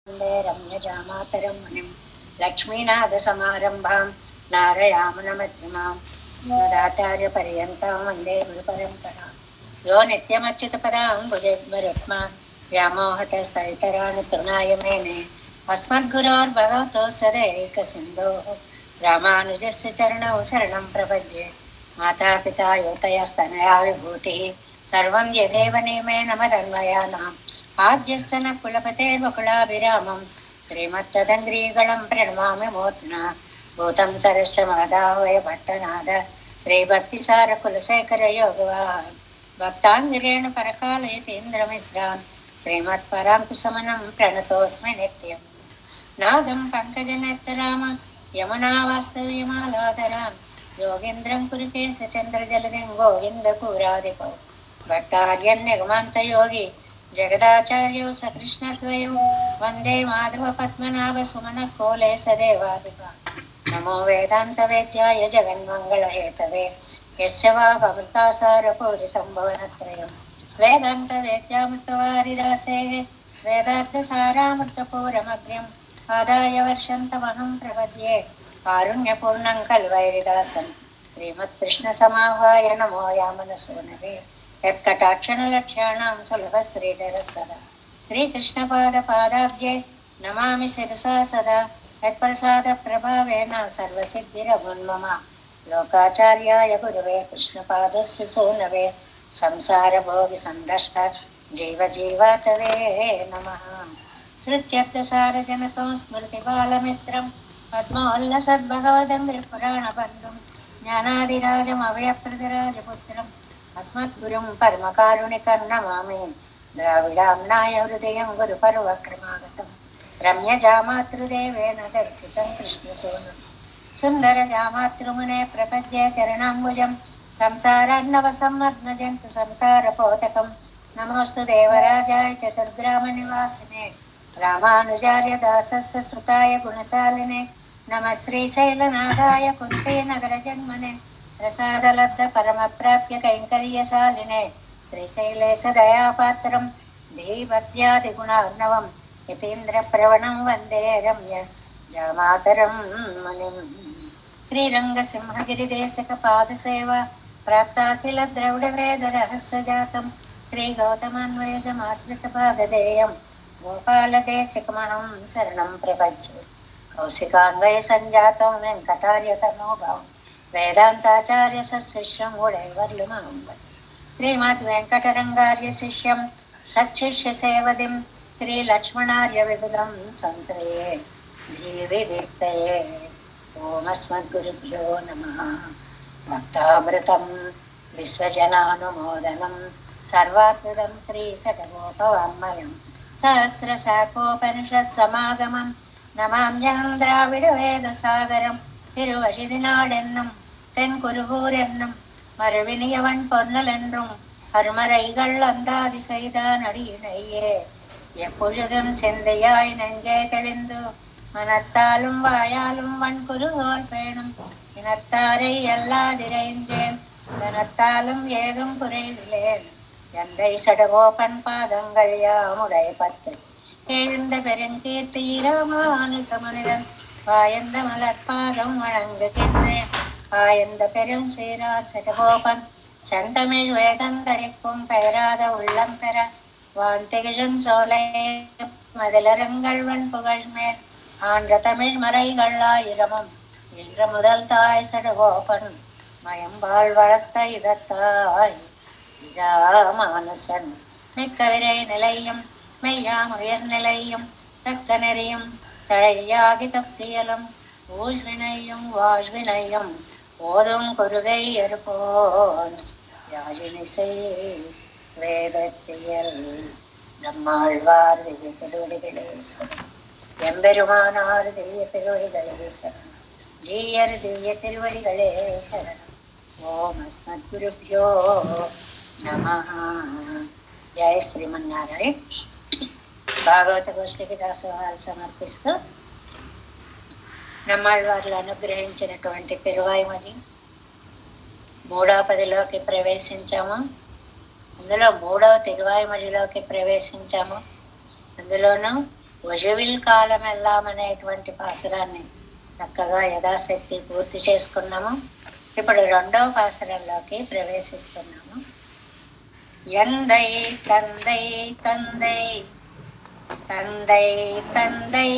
वन्दे रम्यजामातरं मुनिं लक्ष्मीनाथसमारम्भां नारयामनमध्यमाम् अस्मदाचार्यपर्यन्तां वन्दे गुरुपरम्परां यो नित्यमच्युतपदाम्बुजयुग्मरुक्मा व्यामोहतस्तैतराणि तृणाय मेने अस्मद्गुरोर्भगवतोः सदैकसिन्धोः रामानुजस्य चरणौ शरणं प्रपद्ये मातापिता युतयस्तनया विभूतिः सर्वं यदेव नियमेन मदन्वयानाम् आद्यस्य न कुलपतेर्वकुलाभिरामं श्रीमत्तदङ्ग्रीगणं प्रणमामि मूर्ध्ना भूतं सरस्य माधावय भट्टनाद श्रीभक्तिसारकुलशेखरयोगवान् भक्ताङ्गिरेण परकालयतीन्द्रमिश्रान् श्रीमत्पराङ्कुशमनं प्रणतोऽस्मि नित्यम् नादं पङ्कजनेत्रराम यमुनावास्तव्यमालाधरान् योगीन्द्रं कुरुकेशचन्द्रजलदिं गोविन्दपूरादिपौ भट्टार्यन्यगमान्तयोगी जगदाचार्यौ सकृष्णद्वयौ वन्दे माधवपद्मनाभसुमनकोले सदेवादिका नमो वेदान्तवेद्याय जगन्मङ्गलहेतवे यस्य वागमृतासारपूरितं भुवनत्रयं वेदान्तवेद्यामृतवारिरासेः वेदार्थसारामृतपूरमग्र्यम् आदाय वर्षन्तमहं प्रपद्ये कारुण्यपूर्णं कल्वैरिदासन् श्रीमत्कृष्णसमाह्वाय नमो यामनसूनवे यत्कटाक्षणलक्ष्याणां सुलभश्रीधरः सदा श्रीकृष्णपादपादाब्जे नमामि शिरसा सदा यत्प्रसादप्रभावेन सर्वसिद्धिरमुन्मम लोकाचार्याय गुरवे कृष्णपादस्य सूनवे संसारभोगिसन्दष्ट जीवजीवातवे नमः श्रुत्यर्थसारजनकं स्मृतिबालमित्रं पद्मोल्लसद्भगवदङ्घ्रिपुराणबन्धुं ज्ञानादिराजमभयप्रदराजपुत्रम् अस्मद्गुरुं परमकारुणिकं नमामि द्राविडाम्नाय हृदयं गुरुपर्वक्रमागतं रम्यजामातृदेवेन दर्शितं कृष्णसूनुं सुन्दरजामातृमुने प्रपद्ये चरणाम्बुजं संसारार्णवसम्मग्नजन्तु संतारपोतकं नमोऽस्तु देवराजाय चतुर्ग्रामनिवासिने रामानुजार्य दासस्य सुताय गुणशालिने नमः श्रीशैलनाथाय कुन्तीनगरजन्मने प्रसादलब्ध परमप्राप्य कैङ्कर्यशालिने श्रीशैलेश दयापात्रं देवत्यादिगुणार्णवं यतीन्द्रप्रवणं वन्दे रम्य जामातरं मुनिम् श्रीरङ्गसिंहगिरिदेशकपादसेवा प्राप्ताखिलद्रविडवेदरहस्यजातं श्रीगौतमान्वयसमाश्रितभागधेयं गोपालदेशिकमहं शरणं प्रपद्ये कौशिकान्वयसञ्जातं वेङ्कटार्यतमोभावं वेदांताचार्य सशिष्यं गुणैवर्लुमं श्रीमद्वेङ्कटरङ्गार्य शिष्यं सच्छिष्यसेवदिं श्रीलक्ष्मणार्य विबुधं संश्रये धीविदीप्तये ओमस्मद्गुरुभ्यो नमः भक्तामृतं विश्वजनानुमोदनं सर्वात्मदं श्रीशतगोपवाङ्मयं सहस्रशाखोपनिषत्समागमं नमाम्यहं द्राविडवेदसागरं திருவழிதினாடென்னும் தென்குருகூர் என்னும் மறுவினியவன் பொன்னல் என்றும் அருமறைகள் அந்தாதி செய்தான் அடியினையே எப்பொழுதும் சிந்தையாய் நெஞ்சே தெளிந்து மனத்தாலும் வாயாலும் வன்குருகோர் பேணும் இனத்தாரை எல்லாதிரைஞ்சேன் தனத்தாலும் ஏதும் குறைவிலேன் எந்தை சடகோபன் பாதங்கள் யாமுடை பத்து எழுந்த பெருங்கீர்த்தி ராமானுசமனிதன் வாயந்த மலர்பாதம் வழங்குகின்றேன் ஆயந்த பெரும் சீரார் சடகோபன் செந்தமிழ் வேதந்தரிக்கும் பெயராத உள்ளம் பெற வாந்திகிழன் சோலை மதிலரங்கள் வன் புகழ் மேல் ஆன்ற தமிழ் மறைகள் ஆயிரமும் என்ற முதல் தாய் சடகோபன் மயம்பாள் வளர்த்த இதத்தாய் ராமானுசன் மிக்க விரை நிலையும் மெய்யாம் உயர் நிலையும் தக்க நெறியும் தழையாகி தப்பியலும் ஊழ்வினையும் வாழ்வினையும் ஓதும் குருவை அறுபோன் யாழினிசை வேதத்தியல் நம்மாழ்வார் திவ்ய திருவடிகளே சரணம் எம்பெருமானார் திவ்ய திருவடிகளே சரணம் ஜீயர் திவ்ய திருவடிகளே சரணம் ஓம் அஸ்மத்குருப்யோ நமः జయ శ్రీమన్నారాయణ భాగవత గోష్ఠికి దాసోహాలు సమర్పిస్తూ నమ్మాళ్ళవార్లు అనుగ్రహించినటువంటి తిరువాయుమని మూడవ పదిలోకి ప్రవేశించాము. అందులో మూడవ తిరువాయుమడిలోకి ప్రవేశించాము. అందులోనూ ఒజవిల్ కాలం వెళ్ళామనేటువంటి పాసురాన్ని చక్కగా యథాశక్తి పూర్తి చేసుకున్నాము. ఇప్పుడు రెండవ పాసురంలోకి ప్రవేశిస్తున్నాము. ఎందై తందై తందై తందై తందై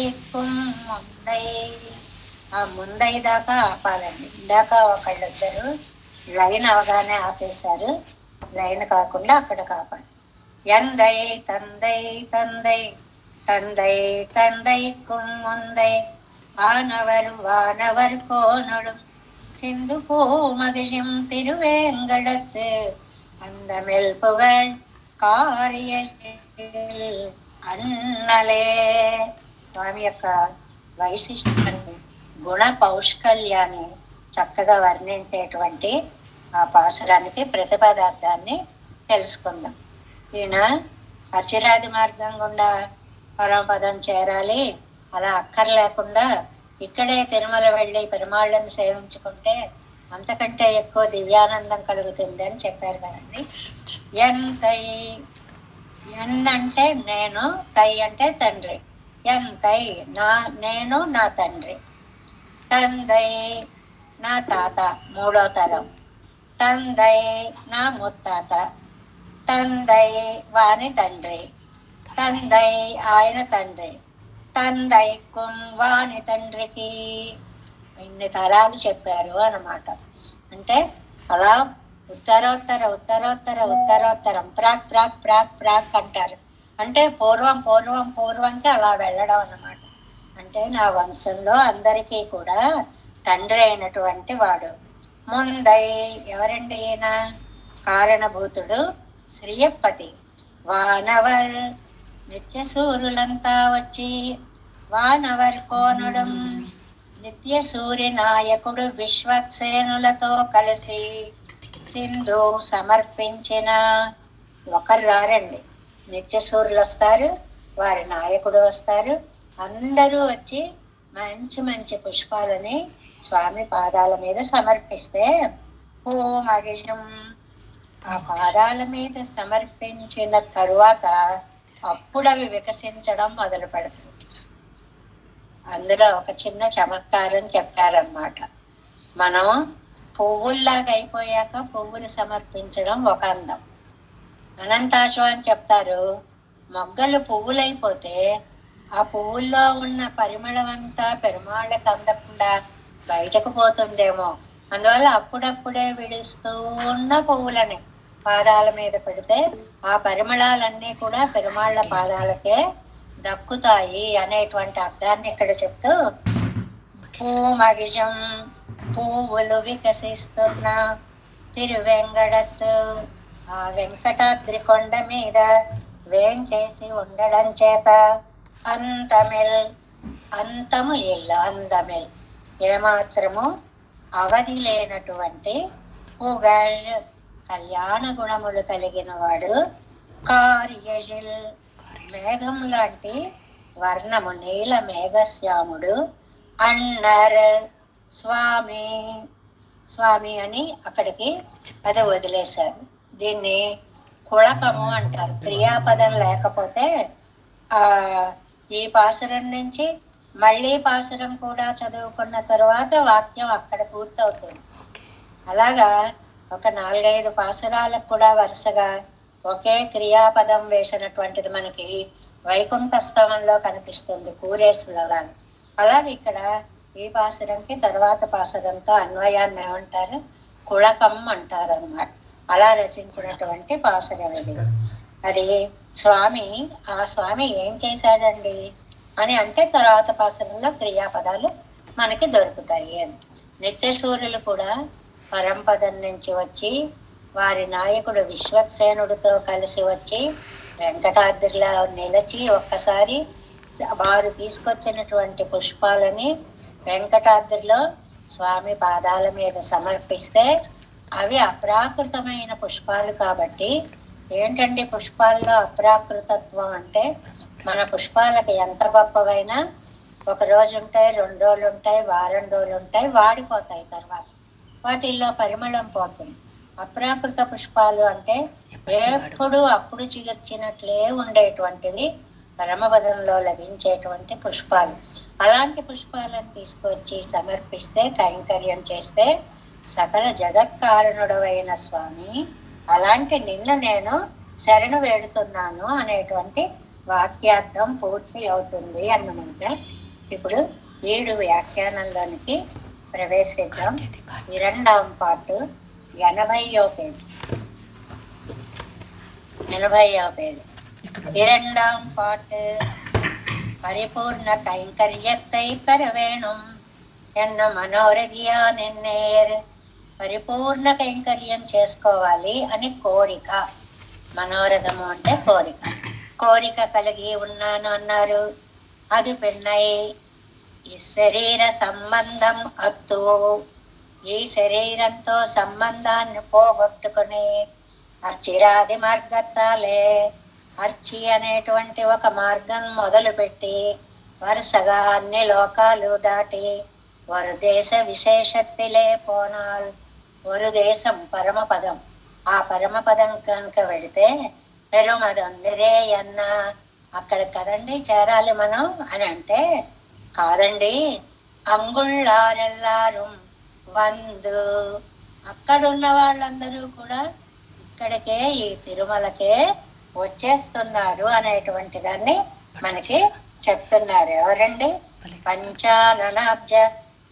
ముందై. ఆ ముందై దాకా ఆపాలండి. ఇందాక ఒకళ్ళిద్దరు లైన్ అవగానే ఆపేశారు. లైన్ కాకుండా అక్కడ కాపాలి. ఎందై తందై తందై తందై తందై ముందై వానవర్ వానవర్ కోనడు சிந்து பூமகிழும் திருவேங்கடத்து அந்த மெல்புகழ் కార్యశీల్ అన్నలే. స్వామి యొక్క వైశిష్టాన్ని, గుణ పౌష్కల్యాన్ని చక్కగా వర్ణించేటువంటి ఆ పాసురానికి ప్రతిపదార్థాన్ని తెలుసుకుందాం. ఈయన అర్చిరాది మార్గం గుండా పరమపదం చేరాలి, అలా అక్కర్లేకుండా ఇక్కడే తిరుమల వెళ్ళి పెరుమాళ్ళని సేవించుకుంటే అంతకంటే ఎక్కువ దివ్యానందం కలుగుతుంది అని చెప్పారు కదండి. ఎంతై, ఎన్ అంటే నేను, తై అంటే తండ్రి. ఎంతై నా, నేను నా తండ్రి. తందై నా తాత, మూడో తరం. తందై నా ముత్తాత. తందై వాని తండ్రి. తందై ఆయన తండ్రి. తందై వాని తండ్రికి. ఇన్ని తరాలు చెప్పారు అన్నమాట. అంటే అలా ఉత్తరోత్తర ఉత్తరోత్తర ఉత్తరోత్తరం ప్రాక్ ప్రాక్ ప్రాక్ ప్రాక్ అంటారు. అంటే పూర్వం పూర్వం పూర్వంకి అలా వెళ్ళడం అన్నమాట. అంటే నా వంశంలో అందరికీ కూడా తండ్రి అయినటువంటి వాడు. ముందై ఎవరండి ఈయన? కారణభూతుడు శ్రీయపతి. వానవర్ నిత్య సూర్యులంతా వచ్చి, వానవర్ కోనుడం నిత్య సూర్య నాయకుడు విశ్వక్సేనులతో కలిసి సింధు సమర్పించిన. ఒకరు రారండి, నిత్య సూర్యులు వస్తారు, వారి నాయకుడు వస్తారు. అందరూ వచ్చి మంచి మంచి పుష్పాలని స్వామి పాదాల మీద సమర్పిస్తే, పూమగిషం ఆ పాదాల మీద సమర్పించిన తరువాత అప్పుడు అవి వికసించడం మొదలు పెడుతుంది. అందులో ఒక చిన్న చమత్కారం చెప్పారన్నమాట. మనం పువ్వుల్లాగా అయిపోయాక పువ్వులు సమర్పించడం ఒక అందం. అనంతాశం అని చెప్తారు. మొగ్గలు పువ్వులైపోతే ఆ పువ్వుల్లో ఉన్న పరిమళం అంతా పెరుమాళ్ళకి అందకుండా బయటకు పోతుందేమో, అందువల్ల అప్పుడప్పుడే విడుస్తూ ఉన్న పువ్వులని పాదాల మీద పెడితే ఆ పరిమళాలన్నీ కూడా పెరుమాళ్ళ పాదాలకే దక్కుతాయి అనేటువంటి అర్థాన్ని ఇక్కడ చెప్తూ, పూమగిజం పువ్వులు వికసిస్తున్న తిరువెంగడత్తు ఆ వెంకటాద్రి కొండ మీద వేంచేసి ఉండడం చేత అంతమెల్ అంతము ఇల్లు అందమెల్ ఏమాత్రము అవధి లేనటువంటి పుగళ్ కళ్యాణ గుణములు కలిగిన వాడు. కార్యశిల్ మేఘం లాంటి వర్ణము, నీల మేఘశ్యాముడు. అన్నర్ స్వామి, స్వామి అని అక్కడికి అది వదిలేశారు. దీన్ని కుళకము అంటారు. క్రియాపదం లేకపోతే ఈ పాసురం నుంచి మళ్ళీ పాసురం కూడా చదువుకున్న తర్వాత వాక్యం అక్కడ పూర్తవుతుంది. అలాగా ఒక 4-5 పాసురాలకు కూడా వరుసగా ఒకే క్రియాపదం వేసినటువంటిది మనకి వైకుంఠ స్తవంలో కనిపిస్తుంది, కూరేసులో. అలాగే ఇక్కడ ఈ పాసురంకి తర్వాత పాసురంతో అన్వయాన్ని ఏమంటారు? కుళకం అంటారు అన్నమాట. అలా రచించినటువంటి పాసురం ఇది. అది స్వామి, ఆ స్వామి ఏం చేశాడండి అని అంటే తర్వాత పాసురంలో క్రియాపదాలు మనకి దొరుకుతాయి అని. నిత్య సూర్యులు కూడా పరంపదం నుంచి వచ్చి వారి నాయకుడు విశ్వక్సేనుడితో కలిసి వచ్చి వెంకటాద్రిలో నిలిచి ఒక్కసారి వారు తీసుకొచ్చినటువంటి పుష్పాలని వెంకటాద్రిలో స్వామి పాదాల మీద సమర్పిస్తే అవి అప్రాకృతమైన పుష్పాలు. కాబట్టి ఏంటండి పుష్పాల్లో అప్రాకృతత్వం అంటే, మన పుష్పాలకి ఎంత గొప్పవైనా 1 రోజు ఉంటాయి, 2 రోజులు ఉంటాయి, వారం రోజులు ఉంటాయి, వాడిపోతాయి. తర్వాత వాటిల్లో పరిమళం పోతుంది. అప్రాకృత పుష్పాలు అంటే ఎప్పుడు అప్పుడు చిగుర్చినట్లే ఉండేటువంటివి. పరమపదంలో లభించేటువంటి పుష్పాలు. అలాంటి పుష్పాలను తీసుకొచ్చి సమర్పిస్తే, కైంకర్యం చేస్తే, సకల జగత్కారణుడవైన స్వామి, అలాంటి నిన్ను నేను శరణు వేడుతున్నాను అనేటువంటి వాక్యార్థం పూర్తి అవుతుంది అన్నమాట. ఇప్పుడు 7 వ్యాఖ్యానంలోనికి ప్రవేశిద్దాం. ఈ 2వ పార్ట్ 80వ పేజీ. 80వ పేజీ. 2ஆம் பாட்டு. பரிபூர்ண கைங்கரியத்தை பெற வேணும் ఎన్న మనోరథియా నిన్నేర్. పరిపూర్ణ కైంకర్యం చేసుకోవాలి అని కోరిక. మనోరథము అంటే కోరిక. కోరిక కలిగి ఉన్నాను అన్నారు. అది పెన్నై ఈ శరీర సంబంధం అత్తు. ఈ శరీరంతో సంబంధాన్ని పోగొట్టుకుని అర్చిరాది మార్గత్తాలే, అర్చి అనేటువంటి ఒక మార్గం మొదలుపెట్టి వరుసగా అన్ని లోకాలు దాటి ஒரு தேச విశేషత్తిలే పోనాల్. ஒரு దేశం పరమపదం. ఆ పరమపదం కనుక వెళితే పెరుమదం నిరేయన్న, అక్కడ కదండి చేరాలి మనం అని అంటే, కాదండి అంగుళ్ళారెల్లారు వందు, అక్కడున్న వాళ్ళందరూ కూడా ఇక్కడికే, ఈ తిరుమలకే వచ్చేస్తున్నారు అనేటువంటి దాన్ని మనకి చెప్తున్నారు. ఎవరండి? పంచాననాబ్జ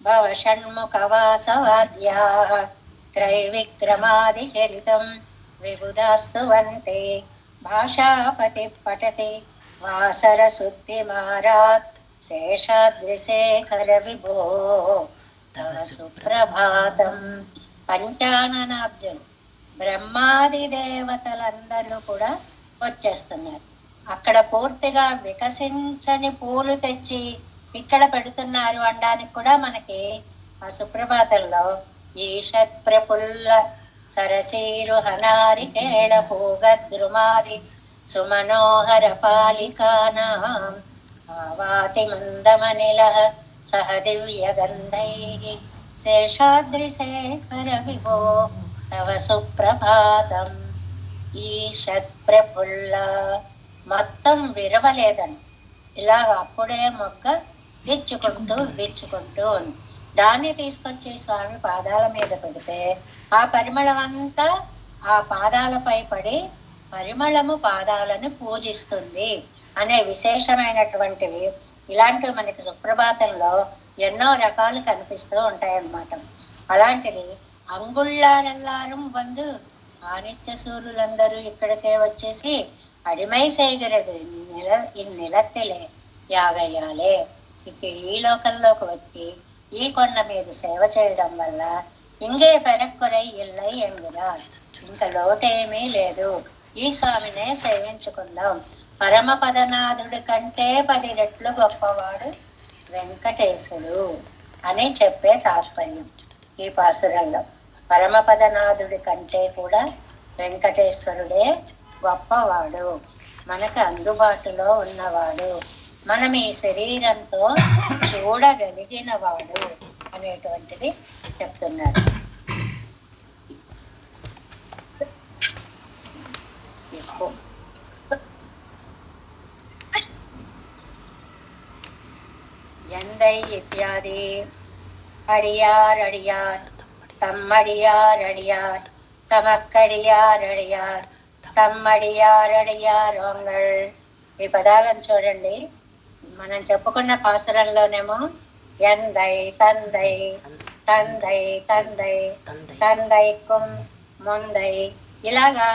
భవ షణ్ముఖవాసవాద్యా త్రైవిక్రమాది చరితం విబుధాస్తు వంతే భాషాపతి పఠతి వాసర శుద్ధి మారాత్ శేషాద్రిశేఖర విభో తవ సుప్రభాతం. పంచాననాబ్జం బ్రహ్మాది దేవతలందరూ కూడా వచ్చేస్తున్నారు. అక్కడ పూర్తిగా వికసించని పూలు తెచ్చి ఇక్కడ పెడుతున్నారు అనడానికి కూడా మనకి ఆ సుప్రభాతంలో ఈషత్ ప్రఫుల్ల సరసీరు హనారికేళ పూగద్రుమాది సుమనోహర పాలికానాం ఆవాతి మందమనిల సహ దివ్య గంధై శేషాద్రిశేఖర విభో తవ సుప్రభాతం. ఈషత్ ప్రఫుల్ల మొత్తం విరవలేదని, ఇలా అప్పుడే మొక్క విచ్చుకుంటూ ఉంది. దాన్ని తీసుకొచ్చి స్వామి పాదాల మీద పెడితే ఆ పరిమళం అంతా ఆ పాదాలపై పడి పరిమళము పాదాలను పూజిస్తుంది అనే విశేషమైనటువంటివి ఇలాంటివి మనకి సుప్రభాతంలో ఎన్నో రకాలు కనిపిస్తూ ఉంటాయన్నమాట. అలాంటిది అంగుళ్ళారెల్లారం వందు, ఆనిత్య సూర్యులందరూ ఇక్కడికే వచ్చేసి అడిమై செய்கிறது ఇన్నిలత్తిలే యాగయ్యాలే, ఇక ఈ లోకంలోకి వచ్చి ఈ కొండ మీద సేవ చేయడం వల్ల ఇంకే పెరక్కురై ఇల్లై ఎంగిరార్, ఇంకా లోటేమీ లేదు, ఈ స్వామినే సేవించుకుందాం. పరమపదనాథుడి కంటే 10 రెట్లు గొప్పవాడు వెంకటేశుడు అని చెప్పే తాత్పర్యం ఈ పాసురంలో. పరమపదనాథుడి కంటే కూడా వెంకటేశ్వరుడే గొప్పవాడు, మనకు అందుబాటులో ఉన్నవాడు, మనం ఈ శరీరంతో చూడగలిగిన వాడు అనేటువంటిది చెప్తున్నారు. ఎందై ఇత్యాది అడియార్ అడియార్ తమ్మడియార్ అడియార్ తమక్కడియార్ అడియార్ తమ్మడియార్ అడియార్ ఒంగళ్. ఈ పదాలను చూడండి. మనం చెప్పుకున్న పాసురంలోనేమో ఎందై తందై తందై తందై తందై కుం ముందై ఇలాగా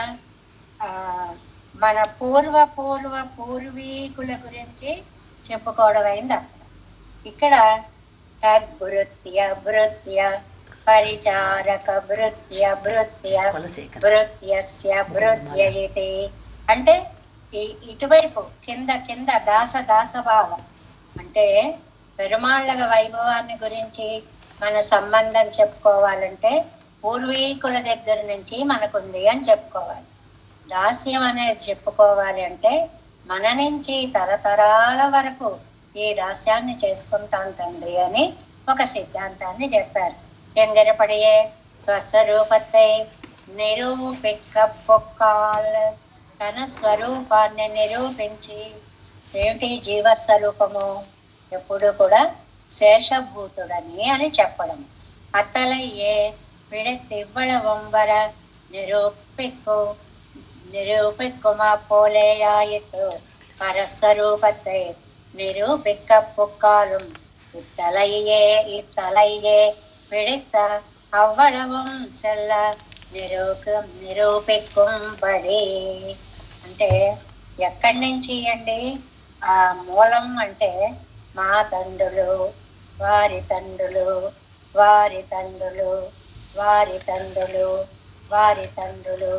మన పూర్వీకుల గురించి చెప్పుకోవడం అయింది. ఇక్కడ తద్భృత్య భృత్య పరిచారక భృత్య భృత్య భృత్యస్య భృత్య ఇది అంటే ఇటువైపు కింద కింద దాసభావం అంటే పెరుమాళ్ళ వైభవాన్ని గురించి మన సంబంధం చెప్పుకోవాలంటే పూర్వీకుల దగ్గర నుంచి మనకుంది అని చెప్పుకోవాలి. దాస్యం అనేది చెప్పుకోవాలి అంటే మన నుంచి తరతరాల వరకు ఈ దాస్యాన్ని చేసుకుంటాం తండ్రి అని ఒక సిద్ధాంతాన్ని చెప్పారు. ఎంగరపడియే స్వస్వరూపத்தை నిరూపిక్క పొక్కాల్, తన స్వరూపాన్ని నిరూపించి ఏమిటి జీవస్వరూపము? ఎప్పుడు కూడా శేషభూతుడని అని చెప్పడం. అత్తలయ్యే విడతివ్వళ వంబర நிரூபிக்குமா போலேயாயித்து பரஸ்வரூபத்தை நிரூபிக்க புக்காலும் இத்தலையே பிடித்த அவ்வளவும் செல்ல నిరూపిక్కుబడి. అంటే ఎక్కడి నుంచి అండి? ఆ మూలం అంటే మా తండ్రులు, వారి తండ్రులు, వారి తండ్రులు, వారి తండ్రులు, వారి తండ్రులు,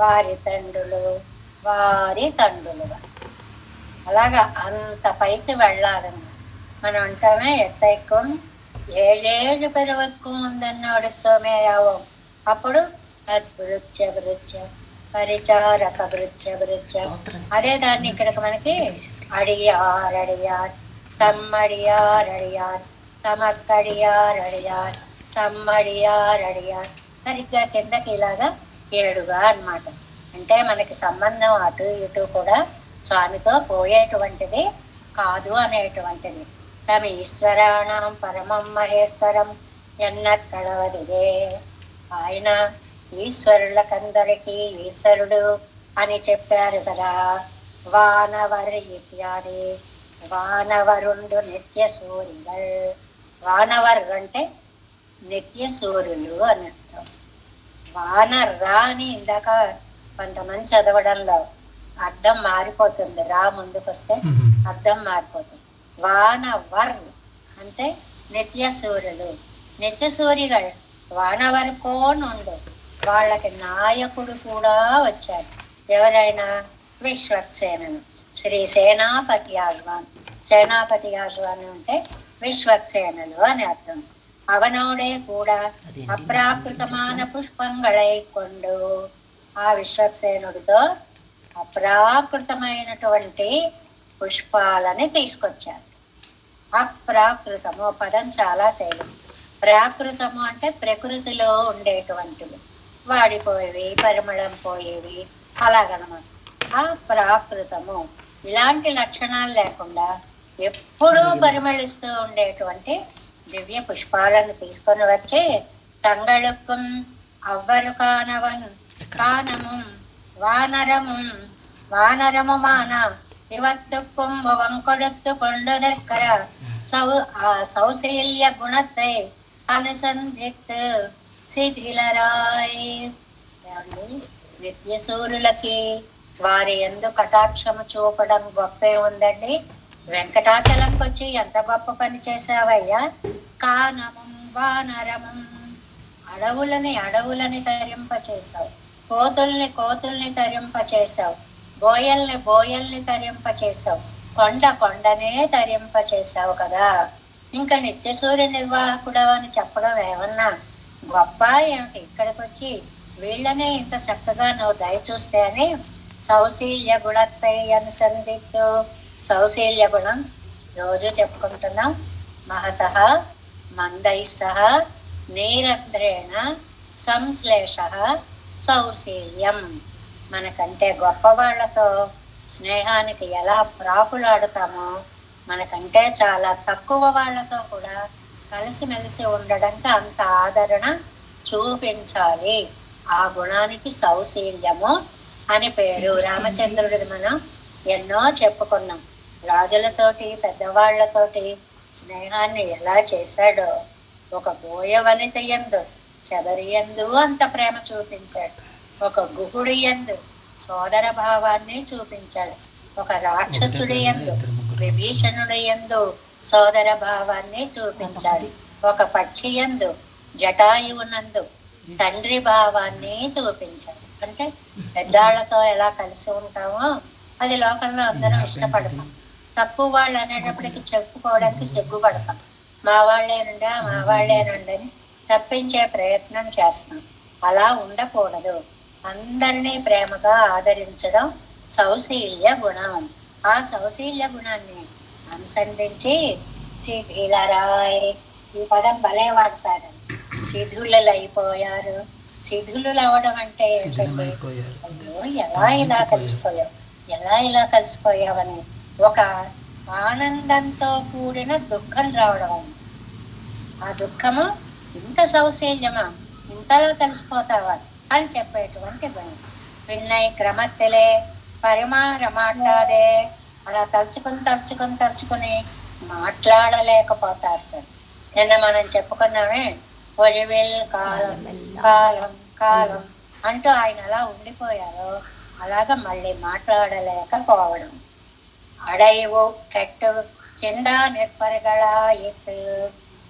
వారి తండ్రులు, వారి తండ్రులుగా అలాగా అంత పైకి వెళ్ళాలని మనం అంటామే. ఎట్టైకం ఏడేళ్ళు పెరువెక్కువ ఉందన్న అడుగుతామే యావం. అప్పుడు తద్భృత్య భృత్య పరిచారక భృత్య భృత్య. అదే దాన్ని ఇక్కడికి మనకి అడియార్ తమ్మడియార్ తమక్కడియార్ తమ్మడియార్ సరిగ్గా కిందకి ఇలాగా 7గా అన్నమాట. అంటే మనకి సంబంధం అటు ఇటు కూడా స్వామితో పోయేటువంటిది కాదు అనేటువంటిది. తమ ఈశ్వరాణం పరమం మహేశ్వరం ఎన్నక్కడవదిదే. ఆయన ఈశ్వరులకందరికీ ఈశ్వరుడు అని చెప్పారు కదా. వానవర్ ఇత్యాది వానవరుండు నిత్య సూర్యులు. వానవర్ అంటే నిత్య సూర్యులు అని అర్థం. వానరా అని ఇందాక కొంతమంది చదవడంలో అర్థం మారిపోతుంది. రా ముందుకు వస్తే అర్థం మారిపోతుంది. వానవర్ అంటే నిత్య సూర్యులు. నిత్య సూర్యులు వానవరకోనుండు. వాళ్ళకి నాయకుడు కూడా వచ్చారు. ఎవరైనా విశ్వక్సేనను. శ్రీ సేనాపతి ఆళ్వాన్. సేనాపతి ఆళ్వాన్ అంటే విశ్వక్సేనలు అని అర్థం. అవనోడే కూడా అప్రాకృతమాన పుష్పంగళై కొండు. ఆ విశ్వక్సేనుడితో అప్రాకృతమైనటువంటి పుష్పాలని తీసుకొచ్చారు. అప్రాకృతము పదం చాలా తేలిక. ప్రాకృతము అంటే ప్రకృతిలో ఉండేటువంటివి, వాడిపోయేవి, పరిమళం పోయేవి, అలాగనమాట. అప్రాకృతము ఇలాంటి లక్షణాలు లేకుండా ఎప్పుడూ పరిమళిస్తూ ఉండేటువంటి దివ్య పుష్పాలను తీసుకొని వచ్చి తంగళుక్కం అవ్వరు కానవన్ కానము వానరము మాన இவத்துக்கும் வங்கொடுத்து கொண்டு நிற்கிற சௌசீல்ய குணத்தை అనుసంధిత్ శిథిలరాయ్. నిత్య సూర్యులకి వారి యందు కటాక్షము చూపడం గొప్పే ఉందండి. వెంకటాచలంకి వచ్చి ఎంత గొప్ప పని చేసావయ్యా. కానము వానరము అడవులని తరింపచేశావు. కోతుల్ని తరింపచేశావు. బోయల్ని తరింపచేశావు. కొండనే తరింపచేశావు కదా. ఇంకా నిత్య సూర్య నిర్వాహకుడు అని చెప్పడం ఏమన్నా గొప్ప ఏమిటి? ఇక్కడికి వచ్చి వీళ్ళనే ఇంత చక్కగా నువ్వు దయ చూస్తే అని సౌశీల్య గుణத்தை అనుసంధిత్తు. సౌశీల్య గుణం రోజు చెప్పుకుంటున్నాం. మహతః మందైః సహ నీరంధ్రేణ సంశ్లేష సౌశీల్యం. మనకంటే గొప్ప వాళ్ళతో స్నేహానికి ఎలా ప్రాకులాడుతామో మనకంటే చాలా తక్కువ వాళ్ళతో కూడా కలిసిమెలిసి ఉండడానికి అంత ఆదరణ చూపించాలి. ఆ గుణానికి సౌశీల్యము అని పేరు. రామచంద్రుడిని మనం ఎన్నో చెప్పుకున్నాం. రాజులతోటి పెద్దవాళ్లతోటి స్నేహాన్ని ఎలా చేశాడో, ఒక బోయ వనిత యందు శబరి యందు అంత ప్రేమ చూపించాడు. ఒక గుహుడి యందు సోదర భావాన్ని చూపించాడు. ఒక రాక్షసుడి యందు విభీషణుడి యందు సోదర భావాన్ని చూపించాడు. ఒక పక్షి యందు జటాయువునందు తండ్రి భావాన్ని చూపించాడు. అంటే పెద్దాళ్లతో ఎలా కలిసి ఉంటామో అది లోకంలో అందరం ఇష్టపడతాం. తక్కువ వాళ్ళు అనేటప్పటికి చెప్పుకోవడానికి సిగ్గుపడతాం. మా వాళ్ళేనండి అని తప్పించే ప్రయత్నం చేస్తాం. అలా ఉండకూడదు. అందరినీ ప్రేమగా ఆదరించడం సౌశీల్య గుణం. ఆ సౌశీల్య గుణాన్ని అనుసంధించి శిథిలరాయ్. ఈ పదం భలే వాడతారు. శిథిలులైపోయారు. శిథిలులు అవ్వడం అంటే ఎలా ఇలా కలిసిపోయావని ఒక ఆనందంతో కూడిన దుఃఖం రావడం. ఆ దుఃఖము ఇంత సౌశల్యమా, ఇంతలో కలిసిపోతావా అని చెప్పేటువంటి గుణం. విన్నై క్రమత్తిలే పరిమార మాట్లాడే, అలా తలుచుకుని మాట్లాడలేకపోతారు. నిన్న మనం చెప్పుకున్నామే, ఒడివెల్ కాలం కాలం కాలం అంటూ ఆయన అలా ఉండిపోయారో అలాగా మళ్ళీ మాట్లాడలేకపోవడం. అడైవు కెట్టు చిందా నిర్పరగళ ఎత్తు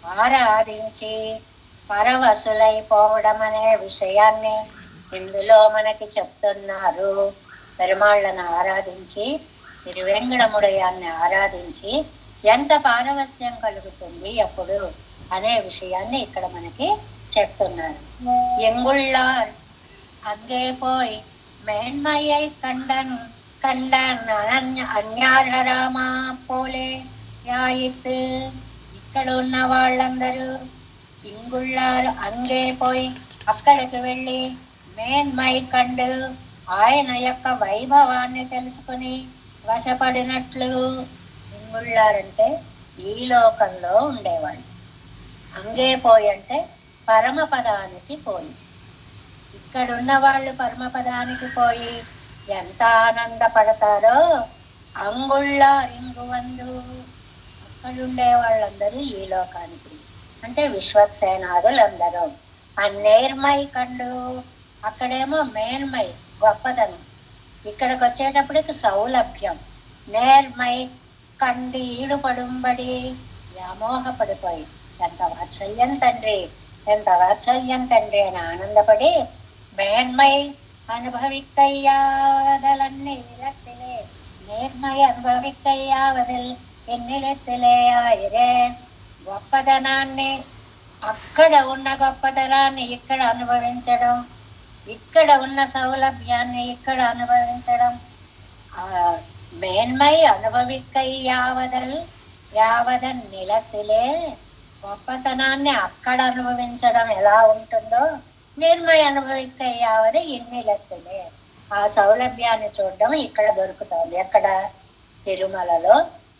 ఆరాధించి పరవశులైపోవడం అనే విషయాన్ని ఇందులో మనకి చెప్తున్నారు. పెరుమాళ్ళను ఆరాధించి, తిరువెంగడముడయాన్ని ఆరాధించి ఎంత పారవస్యం కలుగుతుంది అప్పుడు అనే విషయాన్ని ఇక్కడ మనకి చెప్తున్నారు. ఎంగుళ్ళార్ అங்கே పోయి మేన్మయ్యై కండన్ కండన్ అన్యార్హరామా పోలే యాయిత్. ఇక్కడ ఉన్న వాళ్ళందరూ ఇంగుళ్ళారు అంగే పోయి అక్కడికి వెళ్ళి మేన్మై కండు ఆయన యొక్క వైభవాన్ని తెలుసుకుని వశపడినట్లు. ఇంగుళ్ళారంటే ఈ లోకంలో ఉండేవాళ్ళు, అంగే పోయి అంటే పరమపదానికి పోయి. ఇక్కడున్న వాళ్ళు పరమపదానికి పోయి ఎంత ఆనందపడతారో అంగుళ్ళారింగు వందు, అక్కడుండే వాళ్ళందరూ ఈ లోకానికి అంటే విశ్వక్సేనాదులందరూ. ఆ నేర్మై కండు, అక్కడేమో మేన్మై గొప్పతనం, ఇక్కడికి వచ్చేటప్పటికి సౌలభ్యం. నేర్మై కండి ఈడు పడుంబడి వ్యామోహపడిపోయి ఎంత వాత్సల్యం తండ్రి, ఎంత వాత్సల్యం తండ్రి అని ఆనందపడి మేన్మై అనుభవిక్కయ్యావదలన్నీ ఇలత్తిలే, నేర్మై అనుభవిక్కయ్యావదల్ ఎన్నిలెత్తిలే ఆయిరే. గొప్పదనాన్ని, అక్కడ ఉన్న గొప్పదనాన్ని ఇక్కడ అనుభవించడం, ఇక్కడ ఉన్న సౌలభ్యాన్ని ఇక్కడ అనుభవించడం. ఆ మేన్మై అనుభవిక్కై యావదన్ నిలతిలే, గొప్పతనాన్ని అక్కడ అనుభవించడం ఎలా ఉంటుందో నిర్మై అనుభవిక్కై యావద ఇన్నిలతిలే, ఆ సౌలభ్యాన్ని చూడడం ఇక్కడ దొరుకుతోంది. ఎక్కడ? తిరుమలలో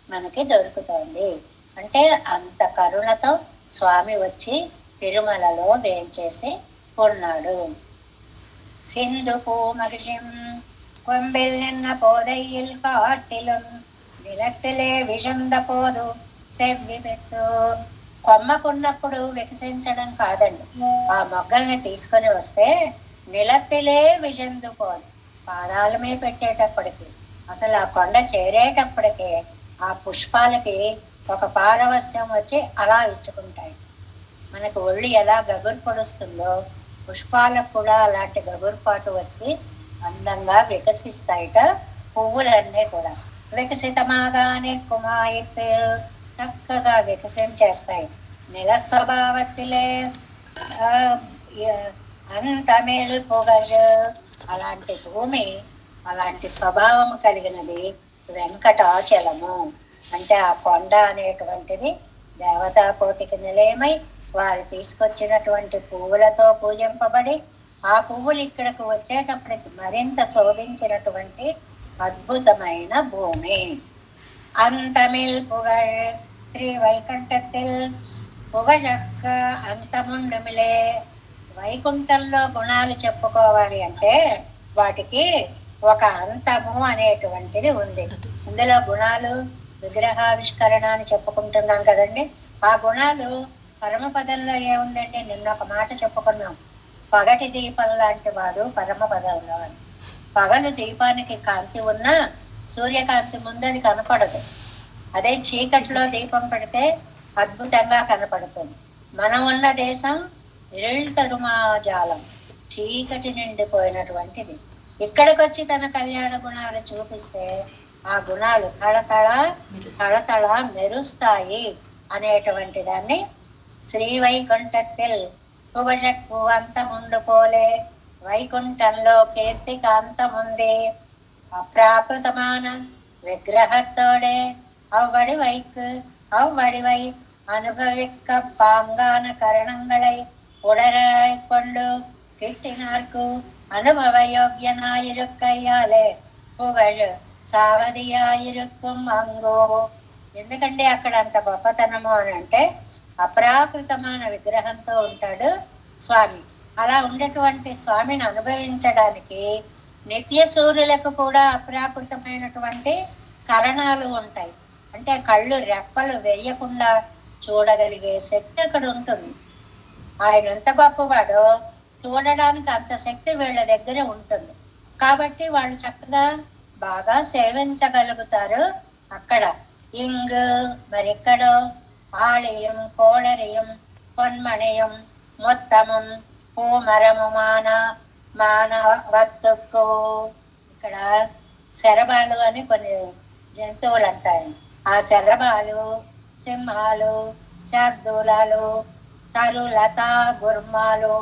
మనకి దొరుకుతోంది. అంటే అంత కరుణతో స్వామి వచ్చి తిరుమలలో వేంచేసి ఉన్నాడు. సింధు పూమగిషిం கொம்பில் நின்ன போதையில் காட்டிலும் నిలత్తిలే విజంద పోదు సెవ్వి పెట్టు. కొమ్మకున్నప్పుడు వికసించడం కాదండి, ఆ మొగ్గల్ని తీసుకొని వస్తే నిలత్తిలే విజందు పోదు. పాదాల మీద పెట్టేటప్పటికి, అసలు ఆ కొండ చేరేటప్పటికే ఆ పుష్పాలకి ఒక పారవస్యం వచ్చి అలా ఇచ్చుకుంటాయి. మనకు ఒళ్ళు ఎలా గగురు పొడుస్తుందో పుష్పాలకు కూడా అలాంటి గగురుపాటు వచ్చి అందంగా వికసిస్తాయిట. పువ్వులన్నీ కూడా వికసితమాగా నిర్కుమాయిత్, చక్కగా వికసించేస్తాయి. నిల స్వభావత్తిలే అంతమేల్ పొగజ్, అలాంటి భూమి, అలాంటి స్వభావం కలిగినది వెంకటాచలము. అంటే ఆ కొండ అనేటువంటిది దేవతా కోటికి నిలయమై వారు తీసుకొచ్చినటువంటి పువ్వులతో పూజింపబడి, ఆ పువ్వులు ఇక్కడకు వచ్చేటప్పటికి మరింత శోభించినటువంటి అద్భుతమైన భూమి. అంతమిల్ పుగళ్ శ్రీ వైకుంఠத்தில் పుగழக்க అంతముండమిలే. వైకుంఠంలో గుణాలు చెప్పుకోవాలి అంటే వాటికి ఒక అంతము అనేటువంటిది ఉంది. ఇందులో గుణాలు విగ్రహావిష్కరణ అని చెప్పుకుంటున్నాం కదండి. ఆ గుణాలు పరమపదంలో ఏముందండి? నిన్న ఒక మాట చెప్పుకున్నాం, పగటి దీపం లాంటి వాడు పరమపదంలో అని. పగలు దీపానికి కాంతి ఉన్నా సూర్యకాంతి ముందు అది కనపడదు. అదే చీకట్లో దీపం పెడితే అద్భుతంగా కనపడుతుంది. మనం ఉన్న దేశం ఇరుళ్ తరుమాజాలం, చీకటి నిండిపోయినటువంటిది. ఇక్కడికి వచ్చి తన కళ్యాణ గుణాలు చూపిస్తే ఆ గుణాలు తళతళ మెరుస్తాయి అనేటువంటి దాన్ని శ్రీ వైకుంఠத்தில் పుగழకు అంతముండు పోలే. వైకుంఠంలో కీర్తికి అంతముంది. అప్రాకృతమాన విగ్రహத்தோடே அவ்வடிவை அனுபவிக்க பாங்கான கரணங்களை உடராய் கொண்டு கிட்டினார்க்கு அனுபவ யோக்கியனாயிருக்கையாலே புகழ் సావధియాయిరుత్వం అంగో. ఎందుకంటే అక్కడ అంత గొప్పతనము అని అంటే అప్రాకృతమైన విగ్రహంతో ఉంటాడు స్వామి. అలా ఉన్నటువంటి స్వామిని అనుభవించడానికి నిత్య సూర్యులకు కూడా అప్రాకృతమైనటువంటి కరణాలు ఉంటాయి. అంటే కళ్ళు రెప్పలు వేయకుండా చూడగలిగే శక్తి అక్కడ ఉంటుంది. ఆయన ఎంత గొప్పవాడో చూడడానికి అంత శక్తి వీళ్ళ దగ్గర ఉంటుంది. కాబట్టి వాళ్ళు చక్కగా బాగా సేవించగలుగుతారు. అక్కడ ఇంగ్ మరిక్కడో ఆలయం కోళరియం పొన్మణియం మొత్తమం పూమరము మానవత్తుకు. ఇక్కడ శరభాలు అని కొన్ని జంతువులు అంటాయి. ఆ శరభాలు, సింహాలు, శార్దూలాలు, తరులత గుర్మాలు,